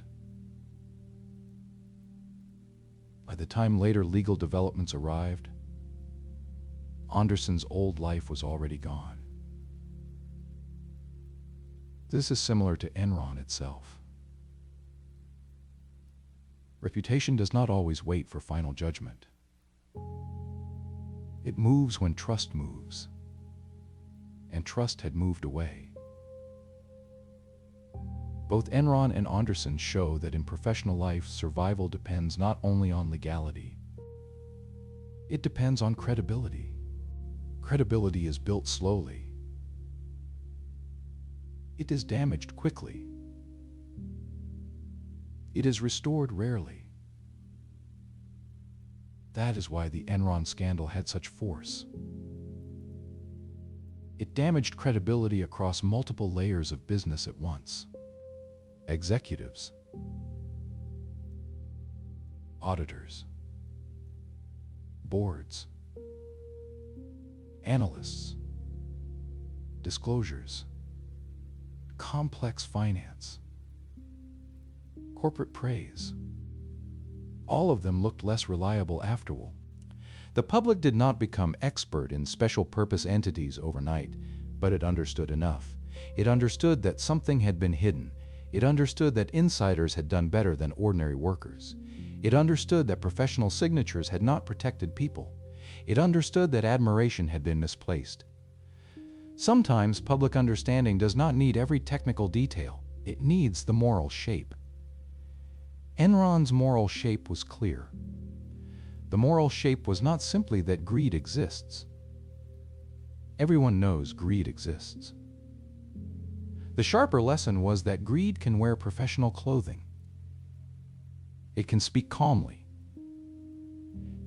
By the time later legal developments arrived, Andersen's old life was already gone. This is similar to Enron itself. Reputation does not always wait for final judgment. It moves when trust moves, and trust had moved away. Both Enron and Andersen show that in professional life, survival depends not only on legality, it depends on credibility. Credibility is built slowly. It is damaged quickly. It is restored rarely. That is why the Enron scandal had such force. It damaged credibility across multiple layers of business at once. Executives, auditors, boards, analysts, disclosures, complex finance, corporate praise. All of them looked less reliable afterward. The public did not become expert in special purpose entities overnight, but it understood enough. It understood that something had been hidden. It understood that insiders had done better than ordinary workers. It understood that professional signatures had not protected people. It understood that admiration had been misplaced. Sometimes public understanding does not need every technical detail. It needs the moral shape. Enron's moral shape was clear. The moral shape was not simply that greed exists. Everyone knows greed exists. The sharper lesson was that greed can wear professional clothing. It can speak calmly.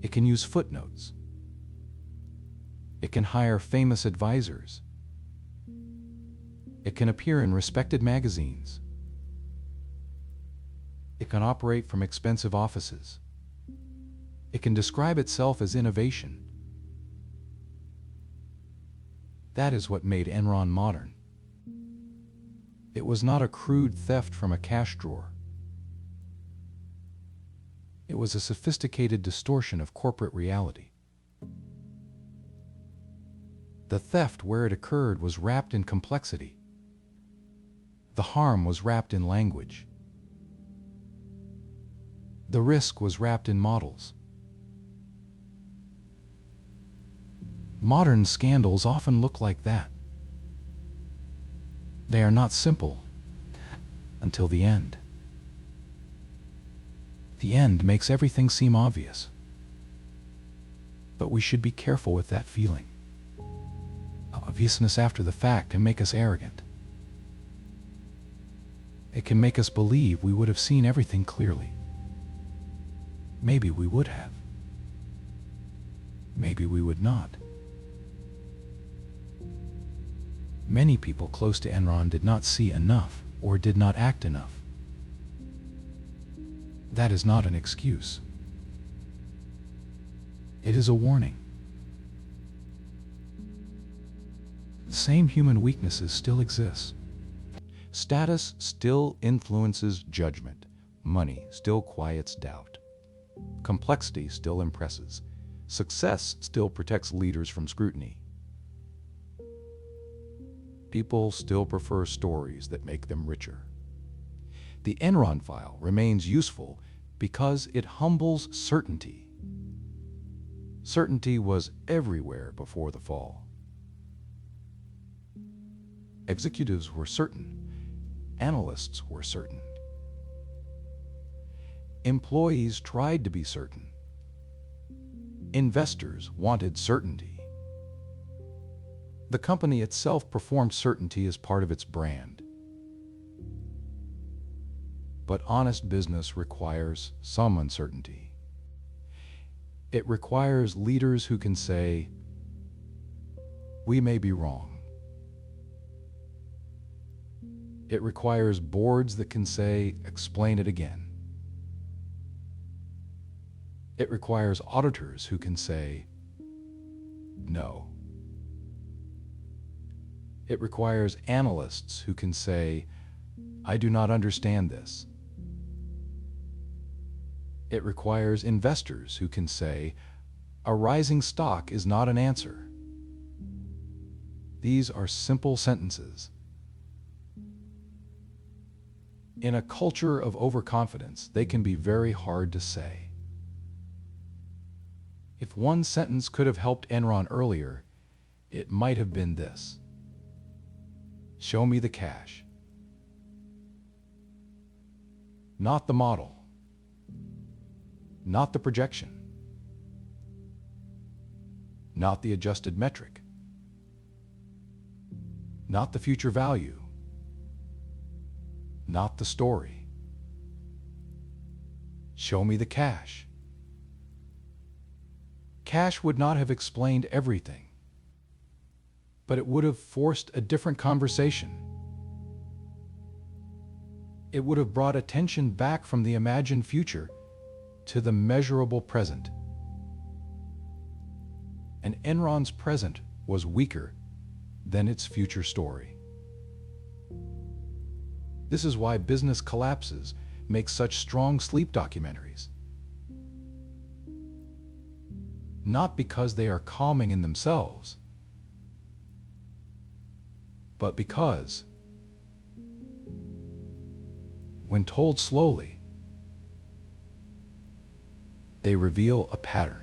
It can use footnotes. It can hire famous advisors. It can appear in respected magazines. It can operate from expensive offices. It can describe itself as innovation. That is what made Enron modern. It was not a crude theft from a cash drawer. It was a sophisticated distortion of corporate reality. The theft, where it occurred, was wrapped in complexity. The harm was wrapped in language. The risk was wrapped in models. Modern scandals often look like that. They are not simple until the end. The end makes everything seem obvious. But we should be careful with that feeling. Obviousness after the fact can make us arrogant. It can make us believe we would have seen everything clearly. Maybe we would have. Maybe we would not. Many people close to Enron did not see enough or did not act enough. That is not an excuse. It is a warning. The same human weaknesses still exist. Status still influences judgment. Money still quiets doubt. Complexity still impresses. Success still protects leaders from scrutiny. People still prefer stories that make them richer. The Enron file remains useful Because it humbles certainty. Certainty was everywhere before the fall. Executives were certain. Analysts were certain. Employees tried to be certain. Investors wanted certainty. The company itself performed certainty as part of its brand. But honest business requires some uncertainty. It requires leaders who can say, "We may be wrong." It requires boards that can say, "Explain it again." It requires auditors who can say, "No." It requires analysts who can say, "I do not understand this." It requires investors who can say, "A rising stock is not an answer." These are simple sentences. In a culture of overconfidence, they can be very hard to say. If one sentence could have helped Enron earlier, it might have been this: "Show me the cash." Not the model. Not the projection. Not the adjusted metric. Not the future value. Not the story. Show me the cash. Cash would not have explained everything, but it would have forced a different conversation. It would have brought attention back from the imagined future to the measurable present. And Enron's present was weaker than its future story. This is why business collapses make such strong sleep documentaries. Not because they are calming in themselves, but because, when told slowly, they reveal a pattern.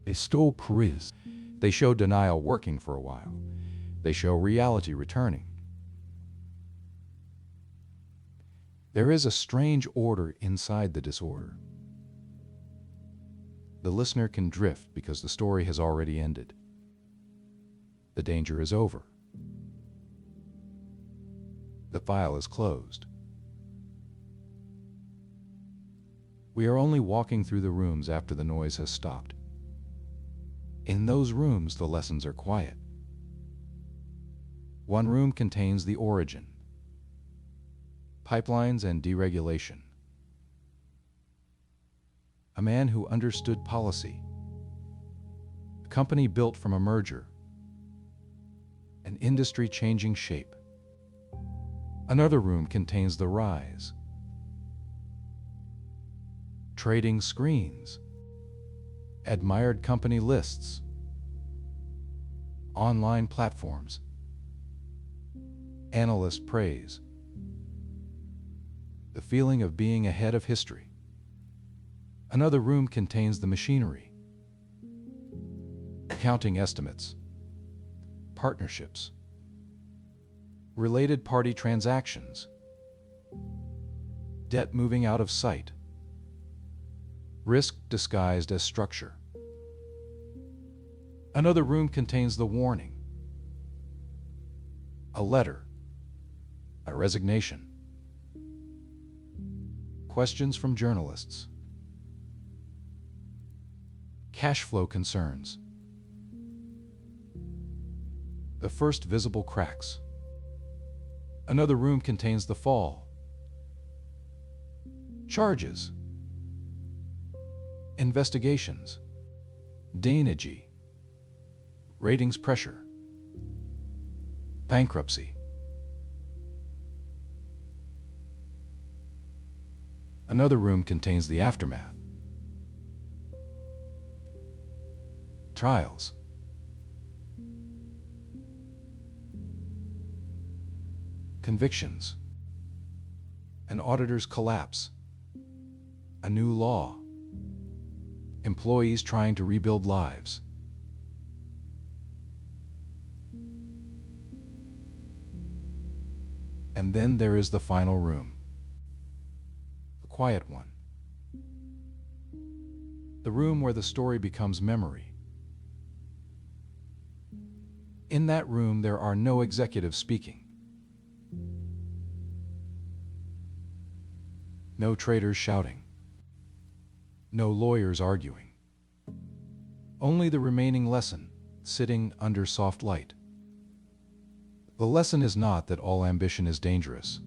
They stole Paris. They show denial working for a while. They show reality returning. There is a strange order inside the disorder. The listener can drift because the story has already ended. The danger is over. The file is closed. We are only walking through the rooms after the noise has stopped. In those rooms, the lessons are quiet. One room contains the origin, pipelines and deregulation. A man who understood policy, a company built from a merger, an industry changing shape. Another room contains the rise, trading screens, admired company lists, online platforms. Analysts praise the feeling of being ahead of history. Another room contains the machinery, accounting estimates, partnerships, related party transactions, debt moving out of sight, risk disguised as structure. Another room contains the warning, a letter, a resignation, questions from journalists, cash flow concerns, the first visible cracks. Another room contains the fall, charges, investigations, Deregulation, ratings pressure, bankruptcy. Another room contains the aftermath, trials, convictions, an auditor's collapse, a new law, employees trying to rebuild lives. And then there is the final room, the quiet one, the room where the story becomes memory. In that room, there are no executives speaking, no traders shouting, no lawyers arguing, only the remaining lesson sitting under soft light. The lesson is not that all ambition is dangerous.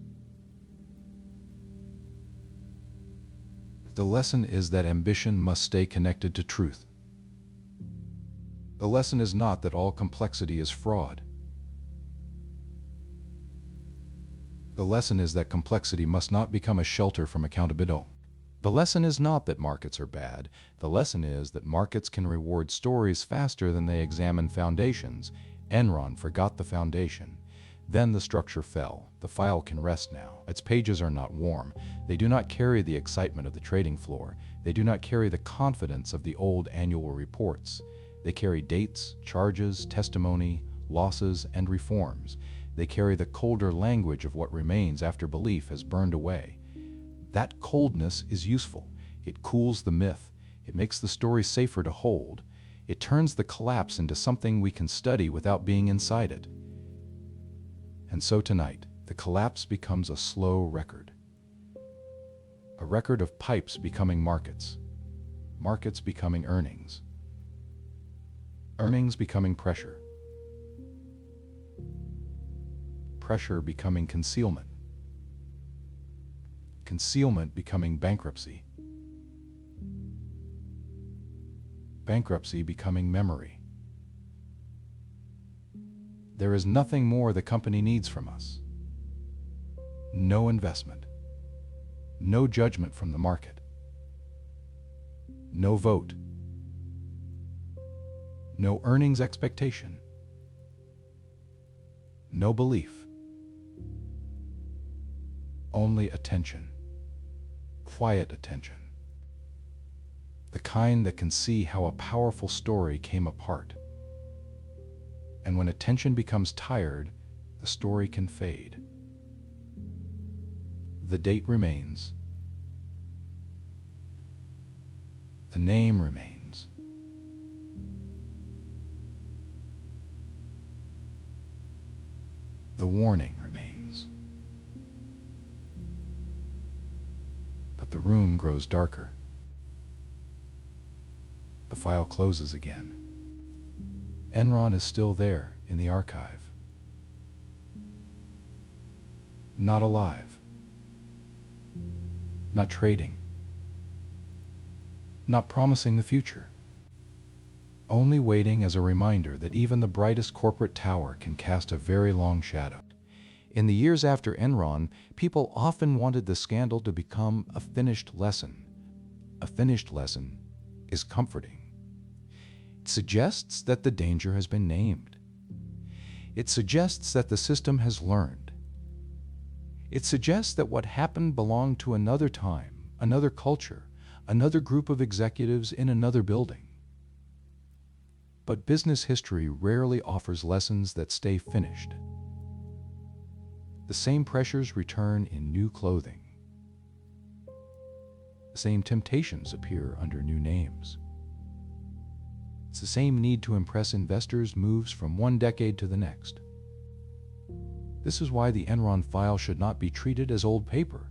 The lesson is that ambition must stay connected to truth. The lesson is not that all complexity is fraud. The lesson is that complexity must not become a shelter from accountability. The lesson is not that markets are bad. The lesson is that markets can reward stories faster than they examine foundations. Enron forgot the foundation. Then the structure fell. The file can rest now. Its pages are not warm. They do not carry the excitement of the trading floor. They do not carry the confidence of the old annual reports. They carry dates, charges, testimony, losses, and reforms. They carry the colder language of what remains after belief has burned away. That coldness is useful. It cools the myth. It makes the story safer to hold. It turns the collapse into something we can study without being inside it. And so tonight, the collapse becomes a slow record. A record of pipes becoming markets, markets becoming earnings, earnings becoming pressure, pressure becoming concealment, concealment becoming bankruptcy, bankruptcy becoming memory. There is nothing more the company needs from us. No investment, no judgment from the market, no vote, no earnings expectation, no belief, only attention, quiet attention, the kind that can see how a powerful story came apart. And when attention becomes tired, the story can fade. The date remains. The name remains. The warning remains. But the room grows darker. The file closes again. Enron is still there in the archive. Not alive. Not trading. Not promising the future. Only waiting as a reminder that even the brightest corporate tower can cast a very long shadow. In the years after Enron, people often wanted the scandal to become a finished lesson. A finished lesson is comforting. It suggests that the danger has been named, It suggests that the system has learned. It suggests that what happened belonged to another time, another culture, another group of executives in another building. But business history rarely offers lessons that stay finished. The same pressures return in new clothing. The same temptations appear under new names. It's the same need to impress investors moves from one decade to the next. This is why the Enron file should not be treated as old paper.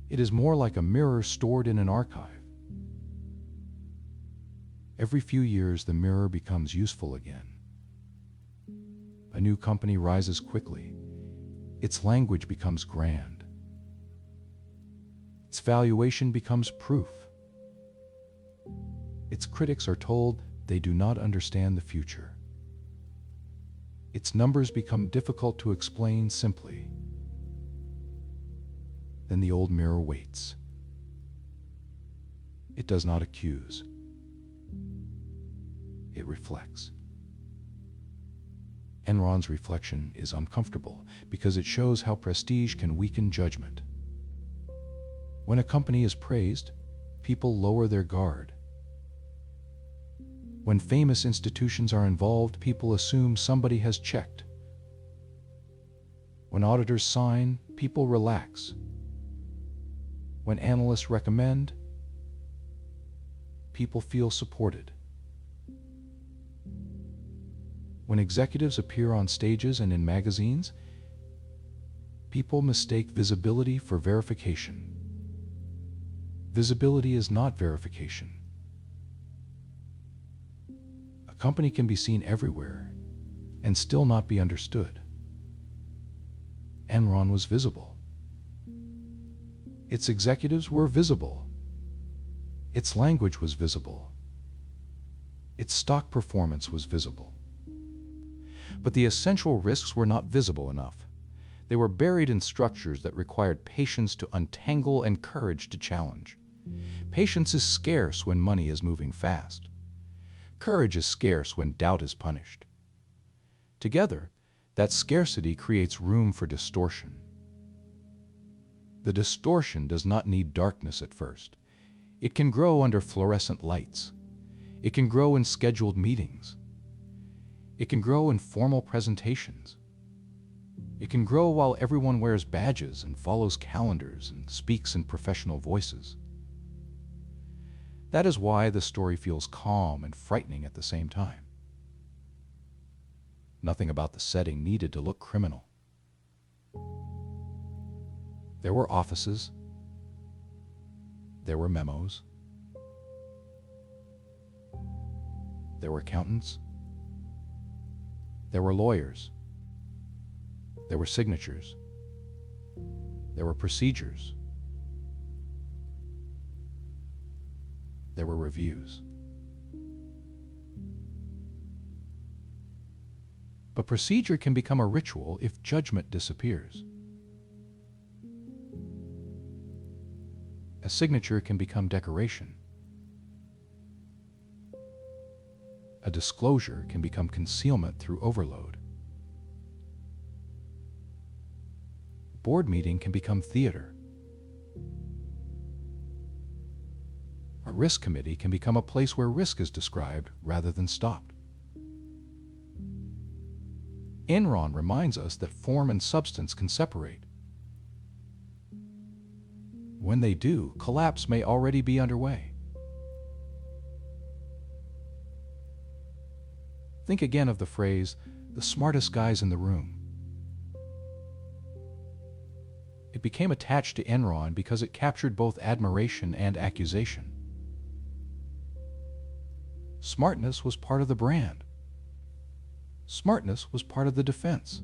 It is more like a mirror stored in an archive. Every few years, the mirror becomes useful again. A new company rises quickly. Its language becomes grand. Its valuation becomes proof. Its critics are told they do not understand the future. Its numbers become difficult to explain simply. Then the old mirror waits. It does not accuse. It reflects. Enron's reflection is uncomfortable because it shows how prestige can weaken judgment. When a company is praised, people lower their guard. When famous institutions are involved, people assume somebody has checked. When auditors sign, people relax. When analysts recommend, people feel supported. When executives appear on stages and in magazines, people mistake visibility for verification. Visibility is not verification. A company can be seen everywhere and still not be understood. Enron was visible. Its executives were visible. Its language was visible. Its stock performance was visible. But the essential risks were not visible enough. They were buried in structures that required patience to untangle and courage to challenge. Patience is scarce when money is moving fast. Courage is scarce when doubt is punished. Together, that scarcity creates room for distortion. The distortion does not need darkness at first. It can grow under fluorescent lights. It can grow in scheduled meetings. It can grow in formal presentations. It can grow while everyone wears badges and follows calendars and speaks in professional voices. That is why the story feels calm and frightening at the same time. Nothing about the setting needed to look criminal. There were offices. There were memos. There were accountants. There were lawyers. There were signatures. There were procedures. There were reviews. But procedure can become a ritual if judgment disappears. A signature can become decoration. A disclosure can become concealment through overload. A board meeting can become theater. A risk committee can become a place where risk is described rather than stopped. Enron reminds us that form and substance can separate. When they do, collapse may already be underway. Think again of the phrase, "the smartest guys in the room." It became attached to Enron because it captured both admiration and accusation. Smartness was part of the brand. Smartness was part of the defense.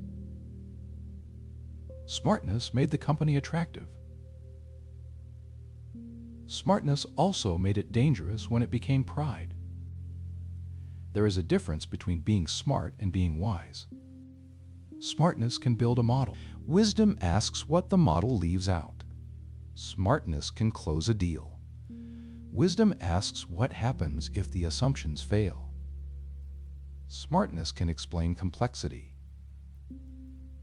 Smartness made the company attractive. Smartness also made it dangerous when it became pride. There is a difference between being smart and being wise. Smartness can build a model. Wisdom asks what the model leaves out. Smartness can close a deal. Wisdom asks what happens if the assumptions fail. Smartness can explain complexity.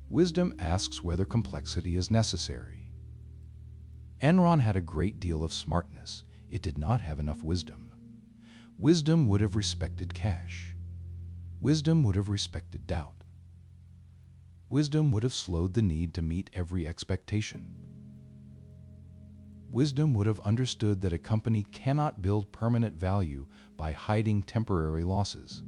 Wisdom asks whether complexity is necessary. Enron had a great deal of smartness. It did not have enough wisdom. Wisdom would have respected cash. Wisdom would have respected doubt. Wisdom would have slowed the need to meet every expectation. Wisdom would have understood that a company cannot build permanent value by hiding temporary losses.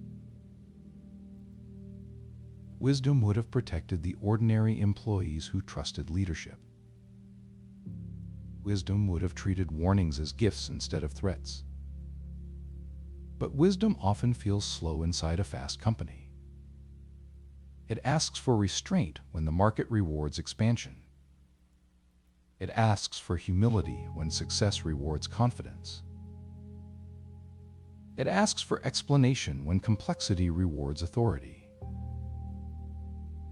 Wisdom would have protected the ordinary employees who trusted leadership. Wisdom would have treated warnings as gifts instead of threats. But wisdom often feels slow inside a fast company. It asks for restraint when the market rewards expansion. It asks for humility when success rewards confidence. It asks for explanation when complexity rewards authority.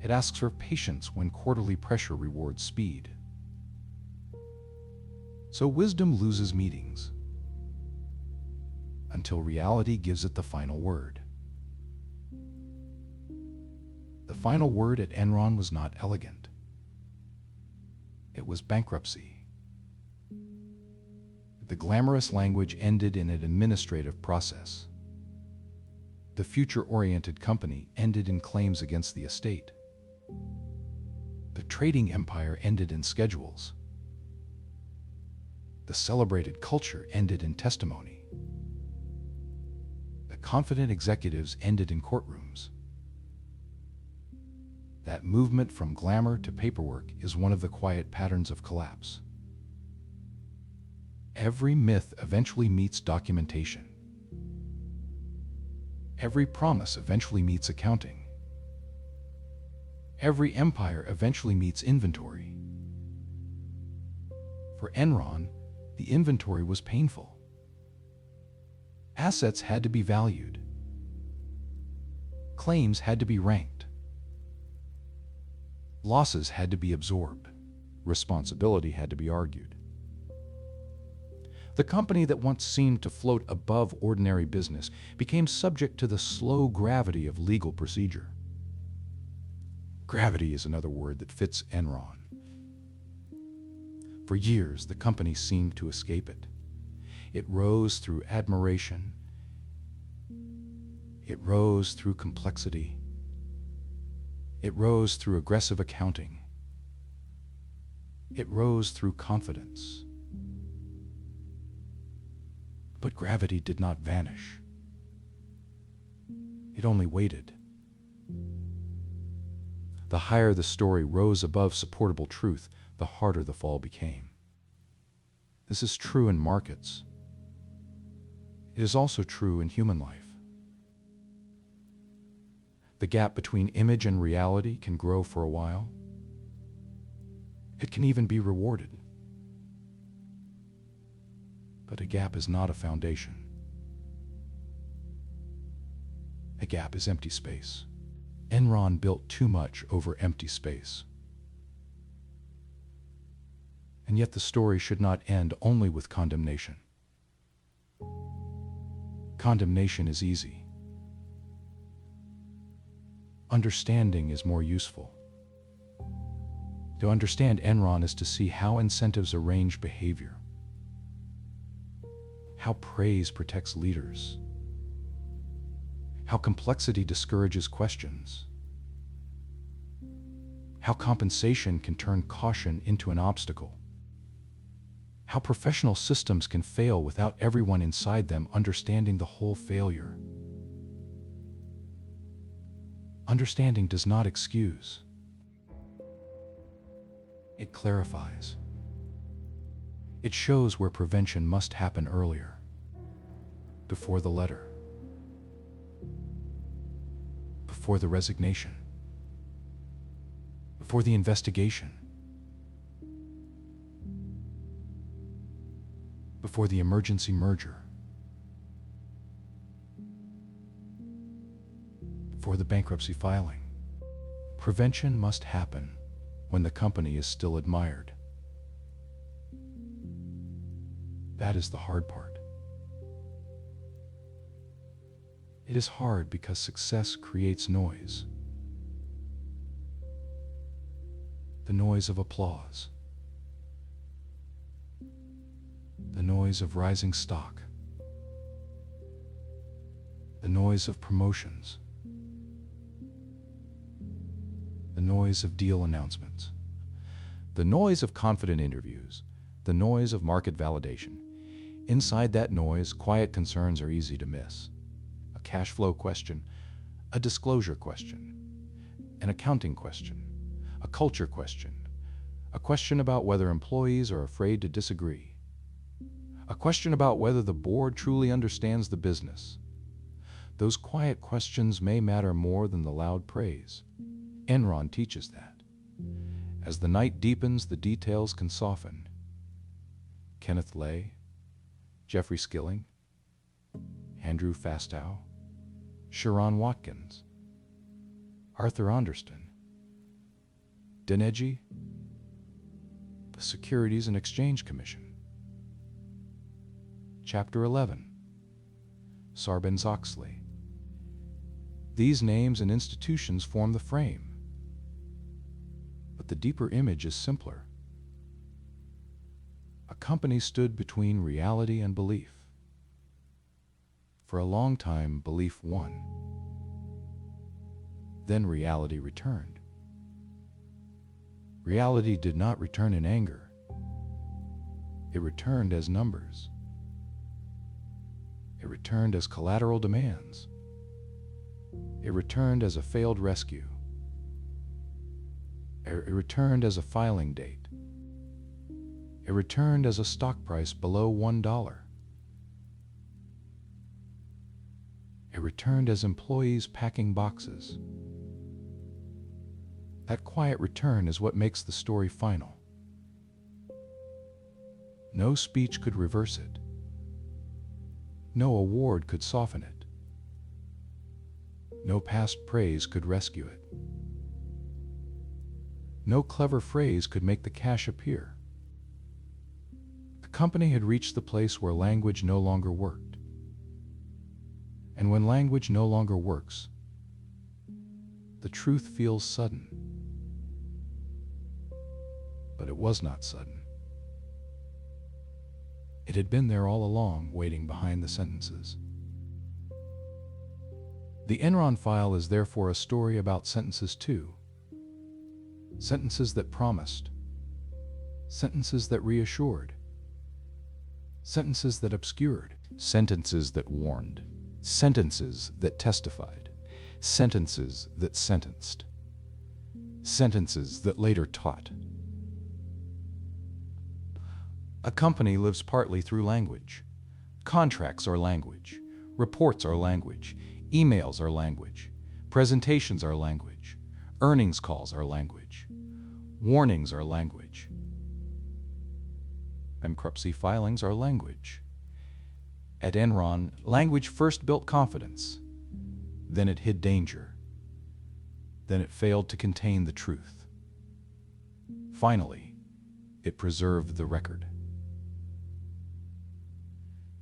It asks for patience when quarterly pressure rewards speed. So wisdom loses meetings until reality gives it the final word. The final word at Enron was not elegant. It was bankruptcy. The glamorous language ended in an administrative process. The future-oriented company ended in claims against the estate. The trading empire ended in schedules. The celebrated culture ended in testimony. The confident executives ended in courtrooms. That movement from glamour to paperwork is one of the quiet patterns of collapse. Every myth eventually meets documentation. Every promise eventually meets accounting. Every empire eventually meets inventory. For Enron, the inventory was painful. Assets had to be valued. Claims had to be ranked. Losses had to be absorbed. Responsibility had to be argued. The company that once seemed to float above ordinary business became subject to the slow gravity of legal procedure. Gravity is another word that fits Enron. For years, the company seemed to escape it. It rose through admiration. It rose through complexity. It rose through aggressive accounting. It rose through confidence. But gravity did not vanish. It only waited. The higher the story rose above supportable truth, the harder the fall became. This is true in markets. It is also true in human life. The gap between image and reality can grow for a while. It can even be rewarded. But a gap is not a foundation. A gap is empty space. Enron built too much over empty space. And yet the story should not end only with condemnation. Condemnation is easy. Understanding is more useful. To understand Enron is to see how incentives arrange behavior, how praise protects leaders, how complexity discourages questions, how compensation can turn caution into an obstacle, how professional systems can fail without everyone inside them understanding the whole failure. Understanding does not excuse. It clarifies. It shows where prevention must happen earlier, before the letter, before the resignation, before the investigation, before the emergency merger, before the bankruptcy filing. Prevention must happen when the company is still admired. That is the hard part. It is hard because success creates noise. The noise of applause. The noise of rising stock. The noise of promotions. The noise of deal announcements. The noise of confident interviews. The noise of market validation. Inside that noise, quiet concerns are easy to miss. A cash flow question, a disclosure question, an accounting question, a culture question, a question about whether employees are afraid to disagree, a question about whether the board truly understands the business. Those quiet questions may matter more than the loud praise. Enron teaches that. As the night deepens, the details can soften. Kenneth Lay, Jeffrey Skilling, Andrew Fastow, Sherron Watkins, Arthur Andersen, Deregulation, the Securities and Exchange Commission. Chapter 11, Sarbanes-Oxley. These names and institutions form the frame, but the deeper image is simpler. A company stood between reality and belief. For a long time, belief won. Then reality returned. Reality did not return in anger. It returned as numbers. It returned as collateral demands. It returned as a failed rescue. It returned as a filing date. It returned as a stock price below $1. It returned as employees packing boxes. That quiet return is what makes the story final. No speech could reverse it. No award could soften it. No past praise could rescue it. No clever phrase could make the cash appear. The company had reached the place where language no longer worked. And when language no longer works, the truth feels sudden. But it was not sudden. It had been there all along, waiting behind the sentences. The Enron file is therefore a story about sentences too. Sentences that promised. Sentences that reassured. Sentences that obscured. Sentences that warned. Sentences that testified. Sentences that sentenced. Sentences that later taught. A company lives partly through language. Contracts are language. Reports are language. Emails are language. Presentations are language. Earnings calls are language. Warnings are language. Bankruptcy filings are language. At Enron, language first built confidence. Then it hid danger. Then it failed to contain the truth. Finally, it preserved the record.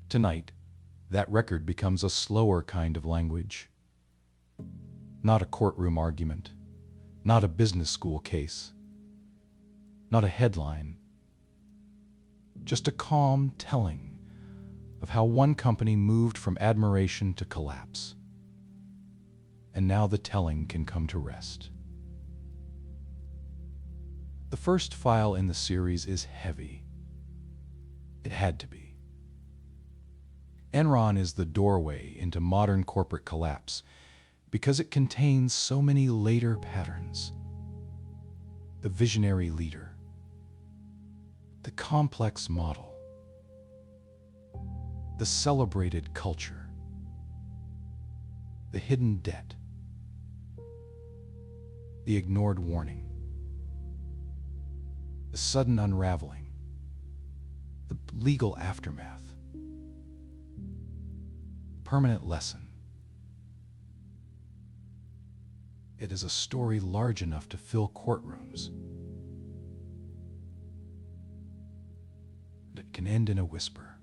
Tonight, that record becomes a slower kind of language. Not a courtroom argument, not a business school case, not a headline, just a calm telling of how one company moved from admiration to collapse. And now the telling can come to rest. The first file in the series is heavy. It had to be. Enron is the doorway into modern corporate collapse because it contains so many later patterns. The visionary leader, the complex model, the celebrated culture, the hidden debt, the ignored warning, the sudden unraveling, the legal aftermath. Permanent lesson. It is a story large enough to fill courtrooms. It can end in a whisper.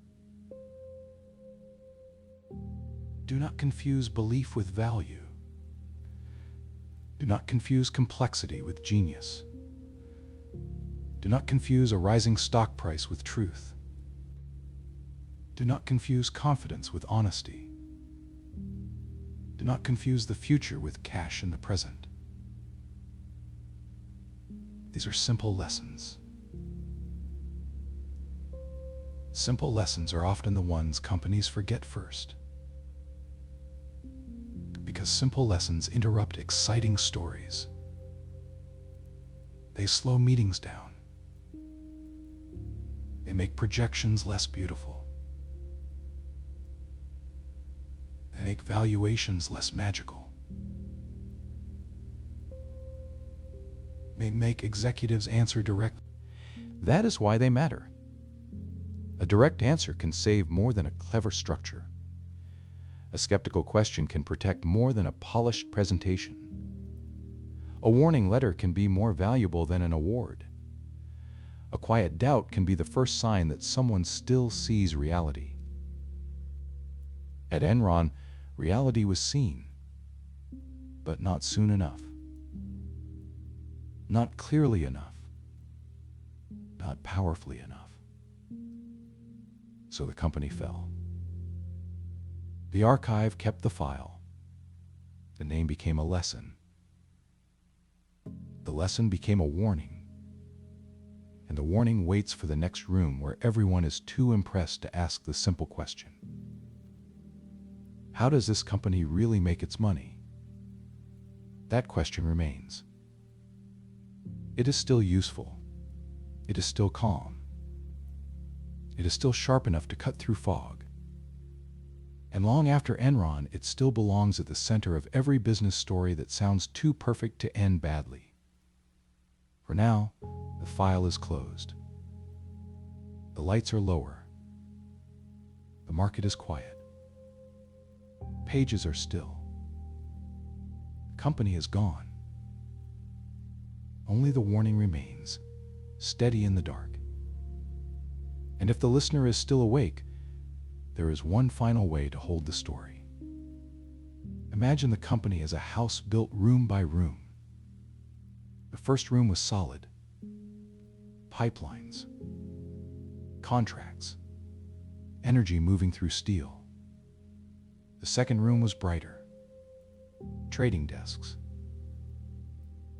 Do not confuse belief with value. Do not confuse complexity with genius. Do not confuse a rising stock price with truth. Do not confuse confidence with honesty. Do not confuse the future with cash in the present. These are simple lessons. Simple lessons are often the ones companies forget first. Because simple lessons interrupt exciting stories. They slow meetings down. They make projections less beautiful. They make valuations less magical. They make executives answer directly. That is why they matter. A direct answer can save more than a clever structure. A skeptical question can protect more than a polished presentation. A warning letter can be more valuable than an award. A quiet doubt can be the first sign that someone still sees reality. At Enron, reality was seen, but not soon enough. Not clearly enough. Not powerfully enough. So the company fell. The archive kept the file. The name became a lesson. The lesson became a warning. And the warning waits for the next room where everyone is too impressed to ask the simple question. How does this company really make its money? That question remains. It is still useful. It is still calm. It is still sharp enough to cut through fog. And long after Enron, it still belongs at the center of every business story that sounds too perfect to end badly. For now, the file is closed. The lights are lower. The market is quiet. Pages are still. The company is gone. Only the warning remains, steady in the dark. And if the listener is still awake, there is one final way to hold the story. Imagine the company as a house built room by room. The first room was solid. Pipelines, contracts, energy moving through steel. The second room was brighter. Trading desks,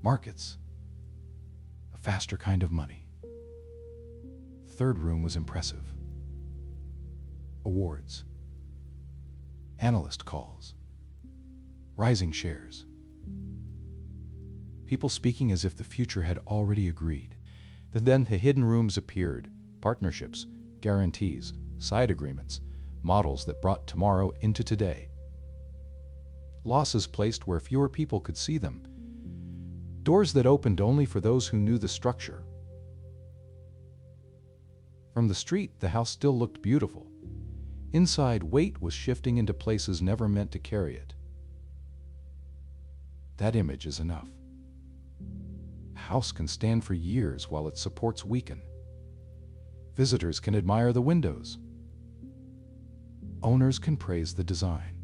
markets, a faster kind of money. The third room was impressive. Awards, analyst calls, rising shares. People speaking as if the future had already agreed. Then the hidden rooms appeared, partnerships, guarantees, side agreements, models that brought tomorrow into today. Losses placed where fewer people could see them. Doors that opened only for those who knew the structure. From the street, the house still looked beautiful. Inside, weight was shifting into places never meant to carry it. That image is enough. A house can stand for years while its supports weaken. Visitors can admire the windows. Owners can praise the design.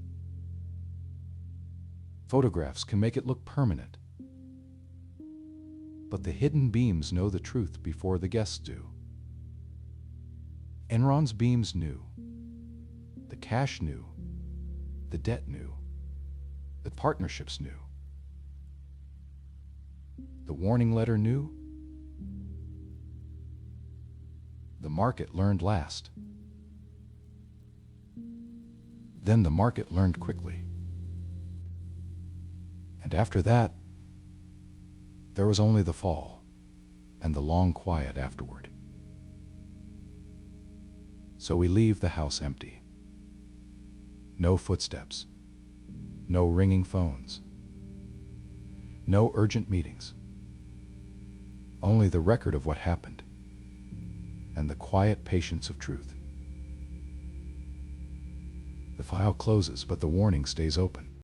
Photographs can make it look permanent. But the hidden beams know the truth before the guests do. Enron's beams knew. The cash knew. The debt knew. The partnerships knew. The warning letter knew. The market learned last. Then the market learned quickly. And after that, there was only the fall and the long quiet afterward. So we leave the house empty. No footsteps. No ringing phones. No urgent meetings. Only the record of what happened and the quiet patience of truth. The file closes, but the warning stays open.